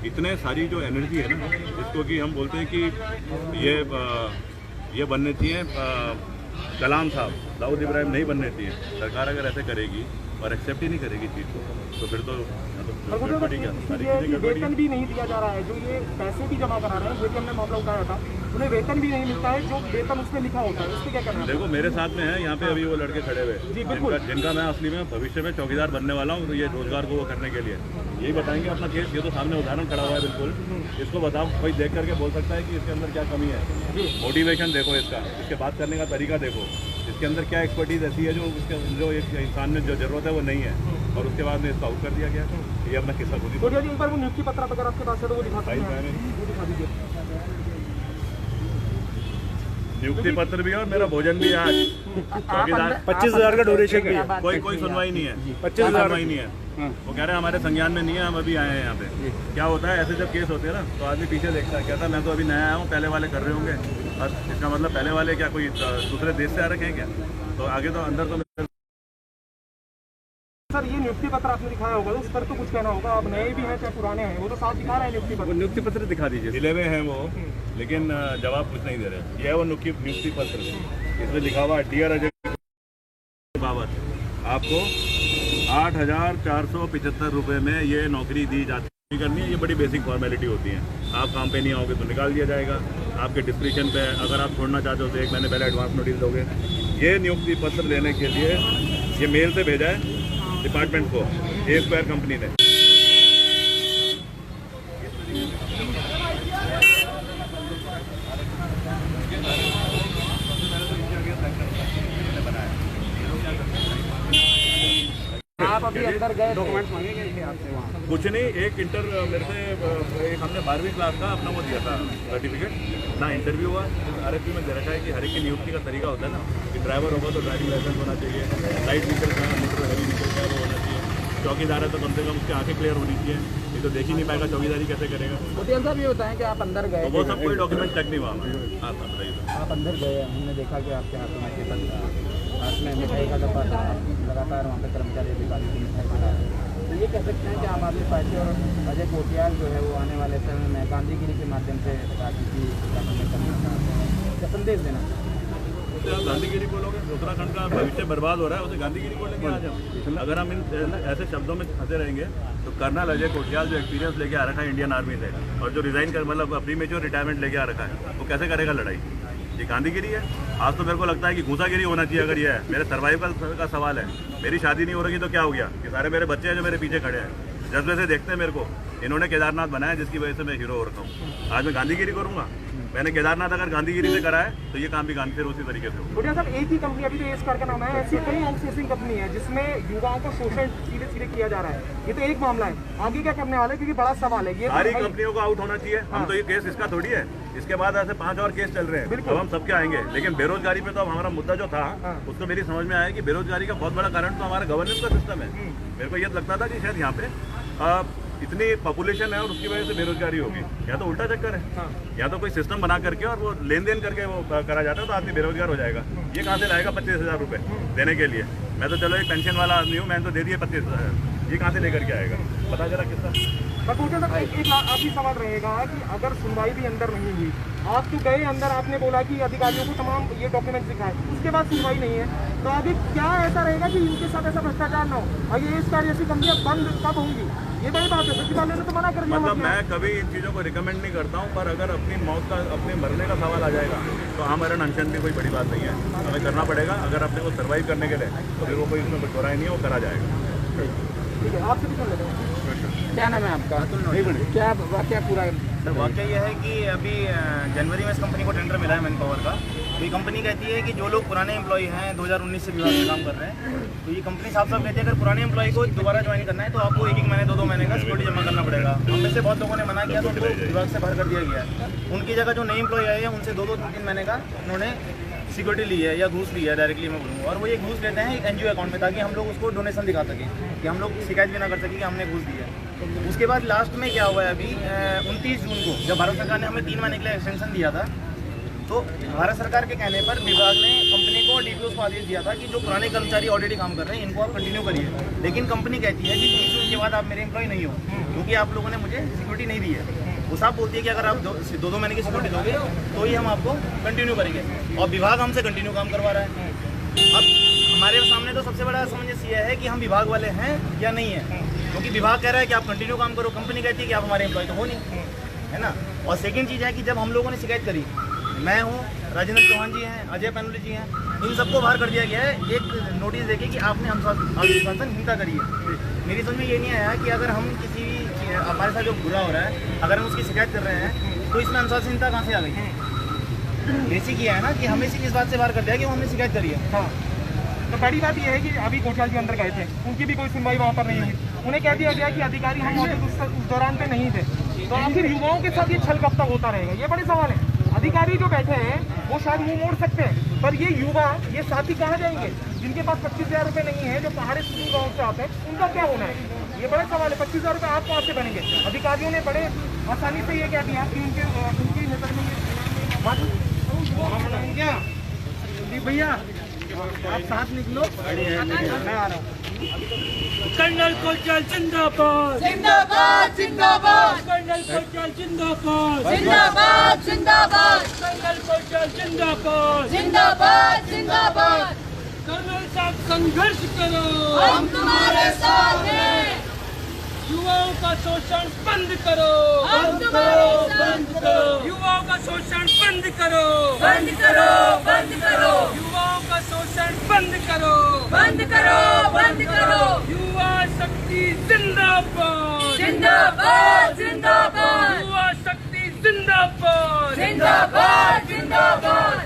इतने सारी जो एनर्जी है ना, जिसको कि हम बोलते हैं कि ये बनने चाहिए कलाम साहब, दाऊद इब्राहिम नहीं बनने चाहिए। सरकार अगर ऐसे करेगी और एक्सेप्ट ही नहीं करेगी चीज़ को, तो फिर तो वेतन भी नहीं दिया जा रहा है। जो ये पैसे भी जमा करा रहे हैं, जो कि हमने मामला उठाया था, उन्हें वेतन भी नहीं मिलता है जो वेतन उसमें लिखा होता है। इससे क्या करना है? देखो मेरे साथ में है यहाँ पे अभी वो लड़के खड़े हुए जिनका मैं असली में भविष्य में चौकीदार बनने वाला हूँ, तो ये रोजगार को वो करने के लिए यही बताएंगे अपना केस। ये तो सामने उदाहरण खड़ा हुआ है बिल्कुल। इसको बताओ, कोई देख करके बोल सकता है कि इसके अंदर क्या कमी है। मोटिवेशन देखो इसका, इसके बात करने का तरीका देखो, इसके अंदर क्या एक्सपर्टीज ऐसी है जो एक इंसान में जो जरूरत है वो नहीं है, और उसके बाद में इसको आउट कर दिया गया। ये अपना किस्सा खुद ही। एक बार वो नियुक्ति पत्र अगर आपके पास है तो वो दिखा दीजिए। नियुक्ति पत्र भी है और मेरा भोजन भी है आज। 25,000 का डोनेशन भी है। कोई सुनवाई नहीं है, 25,000 सुनवाई नहीं है। वो कह रहे हैं हमारे संज्ञान में नहीं है, हम अभी आए हैं यहाँ पे। क्या होता है ऐसे जब केस होते हैं ना, तो आदमी पीछे देखता है, कहता है मैं तो अभी नया आया हूँ, पहले वाले कर रहे होंगे। और इसका मतलब पहले वाले क्या कोई दूसरे देश से आ रखे हैं क्या? तो आगे तो अंदर तो सर ये नियुक्ति पत्र आपने दिखाया होगा, उस पर तो कुछ कहना होगा। आप नए भी हैं चाहे पुराने हैं, वो तो साफ दिखा रहे हैं नियुक्ति पत्र। नियुक्ति पत्र दिखा दीजिए। मिले हुए हैं वो, लेकिन जवाब कुछ नहीं दे रहे। ये है वो नियुक्ति पत्र, इसमें लिखा हुआ डियर अजय बाबत, आपको 8,475 रुपये में ये नौकरी दी जाती करनी है। ये बड़ी बेसिक फॉर्मेलिटी होती है। आप काम पे नहीं आओगे तो निकाल दिया जाएगा। आपके डिस्क्रिप्शन पे अगर आप छोड़ना चाहते हो तो 1 महीने पहले एडवांस नोटिस दोगे। ये नियुक्ति पत्र लेने के लिए ये मेल से भेजा है डिपार्टमेंट को ए स्क्वायर कंपनी ने। आप अभी अंदर गए, डॉक्यूमेंट्स मांगेंगे थे आपसे वहाँ? कुछ नहीं, एक मेरे से एक हमने 12वीं क्लास का अपना वो दिया था सर्टिफिकेट ना, इंटरव्यू हुआ। RFP में दे रखा है कि हर एक की नियुक्ति का तरीका होता है ना, कि ड्राइवर होगा तो ड्राइविंग लाइसेंस होना चाहिए, लाइट व्हीकल का मोटर हैवी व्हीकल का वो होना चाहिए, चौकीदार है तो कम से कम उसकी आंखें क्लियर होनी चाहिए। ये तो देख ही नहीं पाएगा, चौकीदारी कैसे करेगा? होटल साहब ये बताएं कि आप अंदर गए, वो सब कोई डॉक्यूमेंट चेक नहीं हुआ हमारा। हाँ बताइए। आप अंदर गए, हमने देखा कि आपके हाथों में पेपर था, हाथ में मिठाई का डब्बा था, लगातार वहाँ पे कर्मचारी अधिकारी की मिठाई खिला रहे हैं। तो ये कह सकते हैं कि आम आदमी पार्टी और अजय कोटियाल जो है वो आने वाले समय में गांधीगिरी के माध्यम से राजनीति करना चाहते हैं, क्या संदेश देना चाहते हैं? गांधीगिरी बोलोगे, उत्तराखंड का भविष्य बर्बाद हो रहा है, उसे गांधीगिरी बोलेंगे आज हम? अगर हम इन ऐसे शब्दों में फंसे रहेंगे तो कर्नल अजय कोटियाल जो एक्सपीरियंस लेके आ रखा है इंडियन आर्मी से, और जो रिजाइन कर मतलब प्रीमेच्योर रिटायरमेंट लेके आ रखा है, वो कैसे करेगा लड़ाई? ये गांधीगिरी है। आज तो मेरे को लगता है कि घूसागिरी होना चाहिए। अगर ये है, मेरे सर्वाइवल का सवाल है। मेरी शादी नहीं हो रही तो क्या हो गया? कि सारे मेरे बच्चे हैं जो मेरे पीछे खड़े हैं, जज्बे से देखते हैं मेरे को। इन्होंने केदारनाथ बनाया जिसकी वजह से मैं हीरो हो रखा हूँ। आज मैं गांधीगिरी करूँगा? मैंने केदारनाथ अगर गांधीगिरी से करा है तो ये काम भी गांधी फिर उसी तरीके से हो। साहब एक ही कंपनी अभी तो एस का नाम है, ऐसी कई आउटसोर्सिंग कंपनी है जिसमें युवाओं को शोषण सीधे सीधे किया जा रहा है। ये तो एक मामला है, आगे क्या करने वाले, क्योंकि बड़ा सवाल है ये। सारी कंपनियों को आउट होना चाहिए। हम तो ये केस इसका थोड़ी है, इसके बाद ऐसे 5 और केस चल रहे हैं, अब हम सबके आएंगे। लेकिन बेरोजगारी पे तो अब हमारा मुद्दा जो था उसको मेरी समझ में आया कि बेरोजगारी का बहुत बड़ा कारण तो हमारा गवर्नेंस का सिस्टम है। मेरे को ये लगता था कि शायद यहाँ पे इतनी पॉपुलेशन है और उसकी वजह से बेरोजगारी होगी, या तो उल्टा चक्कर है। या तो कोई सिस्टम बना करके और वो लेन देन करके वो करा जाता है तो आदमी बेरोजगार हो जाएगा। ये कहाँ से लाएगा 25,000 रुपये देने के लिए? मैं तो चलो एक पेंशन वाला आदमी हूँ, मैंने तो दे दिए 25,000, ये कहाँ से लेकर के आएगा? पता जरा किसका। एक आपकी सवाल रहेगा कि अगर सुनवाई भी अंदर नहीं हुई, आप तो गए अंदर, आपने बोला कि अधिकारियों को तमाम ये डॉक्यूमेंट दिखाए, उसके बाद सुनवाई नहीं है, तो आगे क्या ऐसा रहेगा कि इनके साथ ऐसा भ्रष्टाचार ना हो? और ये इस कार्य जैसी कंपनियां बंद कब होंगी? ये बड़ी बात है। सचिवालय ने तो मना कर दिया। मतलब मैं कभी इन चीज़ों को रिकमेंड नहीं करता हूँ, पर अगर अपनी मौत का, अपने मरने का सवाल आ जाएगा तो आमरण अनशन भी कोई बड़ी बात नहीं है, हमें करना पड़ेगा। अगर अपने को सर्वाइव करने के लिए तो फिर वो कोई इसमें बटोरा नहीं है, वो करा जाएगा। ठीक है, आपसे भी सुन लेते हैं। क्या नाम है आपका? क्या वाक्य पूरा सर वाकया यह है कि अभी जनवरी में इस कंपनी को टेंडर मिला है मैन पावर का। तो ये कंपनी कहती है कि जो लोग पुराने एम्प्लॉय हैं 2019 से विभाग में काम कर रहे हैं, तो ये कंपनी साफ साफ कहती है अगर पुराने एम्प्लॉय को दोबारा ज्वाइन करना है तो आपको 1-1 महीने 2-2 महीने का सिक्योरिटी जमा करना पड़ेगा। हम में से बहुत लोगों ने मना किया तो उनको विभाग से बाहर कर दिया गया है। उनकी जगह जो नए एम्प्लॉय आए हैं उनसे 2-2-3-3 महीने का उन्होंने सिक्योरिटी ली है या घूस ली है, डायरेक्टली मैं बोलूँगा। और वो ये घूस लेते हैं एनजीओ अकाउंट में, ताकि हम लोग उसको डोनेशन दिखा सकें कि हम लोग शिकायत भी ना कर सकें कि हमने घूस दी है। उसके बाद लास्ट में क्या हुआ है अभी 29 जून को जब भारत सरकार ने हमें 3 महीने के लिए एक्सटेंशन दिया था, तो भारत सरकार के कहने पर विभाग ने कंपनी को डीपीओ को आदेश दिया था कि जो पुराने कर्मचारी ऑलरेडी काम कर रहे हैं इनको आप कंटिन्यू करिए। लेकिन कंपनी कहती है कि 30 जून के बाद आप मेरे एम्प्लॉय नहीं हो, क्योंकि आप लोगों ने मुझे सिक्योरिटी नहीं दी है। वो साहब बोलती है कि अगर आप 2-2 महीने की सिक्योरिटी दोगे तो ही हम आपको कंटिन्यू करेंगे, और विभाग हमसे कंटिन्यू काम करवा रहा है। अब हमारे सामने तो सबसे बड़ा समंजस ये है कि हम विभाग वाले हैं या नहीं है, क्योंकि विभाग कह रहा है कि आप कंटिन्यू काम करो, कंपनी कहती है कि आप हमारे एम्प्लॉय तो हो नहीं, है ना। और सेकंड चीज़ है कि जब हम लोगों ने शिकायत करी, मैं हूँ, राजेंद्र चौहान जी हैं, अजय पैनुली जी हैं, इन सबको बाहर कर दिया गया है एक नोटिस देके कि आपने अनुशासन हिंसा करी है। मेरी समझ में ये नहीं आया कि अगर हम किसी हमारे साथ जो बुरा हो रहा है अगर हम उसकी शिकायत कर रहे हैं तो इसमें अनुशासनहीनता कहाँ से आ गई। बेसिक ये है ना कि हमें सिर्फ इस बात से बाहर कर दिया कि हमने शिकायत करी है। हाँ, तो बड़ी बात यह है कि अभी कोतवाल जी अंदर गए थे, उनकी भी कोई सुनवाई वहाँ पर नहीं हुई। उन्हें कह दिया गया कि अधिकारी हम मौजूद उस दौरान पे नहीं थे। तो आखिर युवाओं के साथ ये छल कब तक होता रहेगा, ये बड़े सवाल है। अधिकारी जो बैठे हैं वो शायद मुंह मोड़ सकते हैं, पर ये युवा, ये साथी कहाँ जाएंगे जिनके पास 25,000 रुपये नहीं है, जो पहाड़ी सुदूर गाँव से आते हैं, उनका क्या होना है, ये बड़ा सवाल है। 25,000 रुपये आप कहाँ से बनेंगे। अधिकारियों ने बड़े आसानी से ये कह दिया कि उनकी नजर में क्या भैया आप साथ निकलो, मैं आ रहा हूँ। कर्नल कोतवाल जिंदाबाद जिंदाबाद जिंदाबाद कर्नल कोतवाल जिंदाबाद जिंदाबाद जिंदाबाद कर्नल कोतवाल जिंदाबाद जिंदाबाद जिंदाबाद। कर्नल साहब संघर्ष करो, हम तुम्हारे साथ हैं। युवाओं का शोषण बंद करो, हम तुम्हारे साथ करो, युवाओं का शोषण बंद करो, बंद करो बंद करो, युवाओं का शोषण बंद करो, बंद करो बंद करो। युवा शक्ति जिंदाबाद जिंदाबाद जिंदाबाद युवा शक्ति जिंदाबाद जिंदाबाद जिंदाबाद।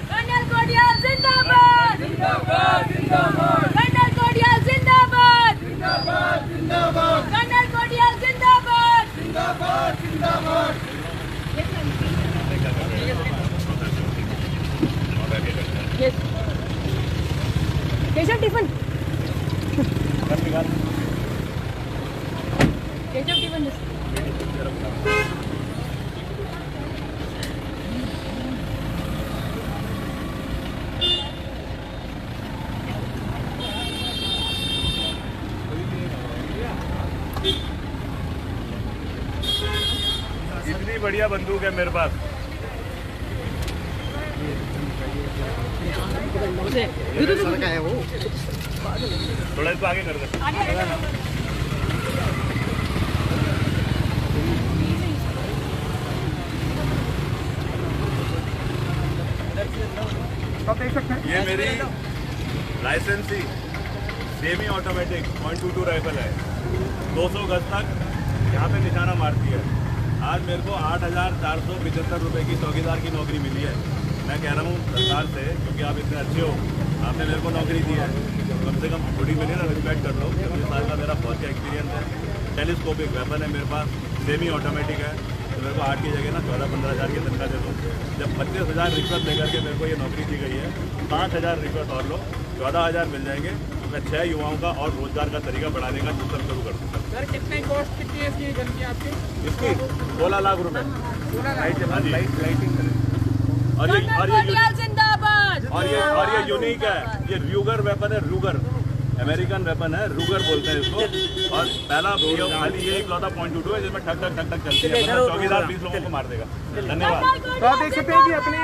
कर्नल कोतवाल जिंदाबाद जिंदाबाद जिंदाबाद। कर्नल कोतवाल जिंदाबाद जिंदाबाद जिंदाबाद। कर्नल कोतवाल जिंदाबाद जिंदाबाद जिंदाबाद। केशव टिफिन केशव टिफिन इतनी बढ़िया बंदूक है मेरे पास। है वो थोड़ा इसको आगे कर दे। ये मेरी लाइसेंसी सेमी ऑटोमेटिक .22 राइफल है, 200 गज तक यहाँ पे निशाना मारती है। आज मेरे को 8,475 रुपये की चौकीदार की नौकरी मिली है। मैं कह रहा हूँ सरकार से, क्योंकि आप इतने अच्छे हो, आपने मेरे को नौकरी दी है, कम से कम थोड़ी मिली ना, रिस्पेक्ट कर लो। 20 साल का मेरा फौज का एक्सपीरियंस है। टेलीस्कोपिक वेपन है मेरे पास, सेमी ऑटोमेटिक है, तो मेरे को 8 की जगह ना 14-15 हज़ार की तनख्वाह दे दो। जब 25,000 रिश्वत लेकर के मेरे को ये नौकरी दी गई है, 5,000 रिश्वत और लो, 14,000 मिल जाएंगे। तो मैं 6 युवाओं का और रोजगार का तरीका बढ़ाने का सिस्टम शुरू कर दूँगा। सर कितने कॉस्ट कितनी है इसकी गन की आपकी? इसकी 16 लाख रुपए। लाइटिंग और ये यूनिक है, ये रूगर वेपन है, रूगर अमेरिकन वेपन है, रूगर बोलते हैं इसको। और पहला खाली ये इकलौता .22 है जिसमें ठक ठक ठक ठक चलती है, मतलब चौकीदार 20 लोगों को मार देगा। धन्यवाद। तो आप देख सकते हैं कि अपने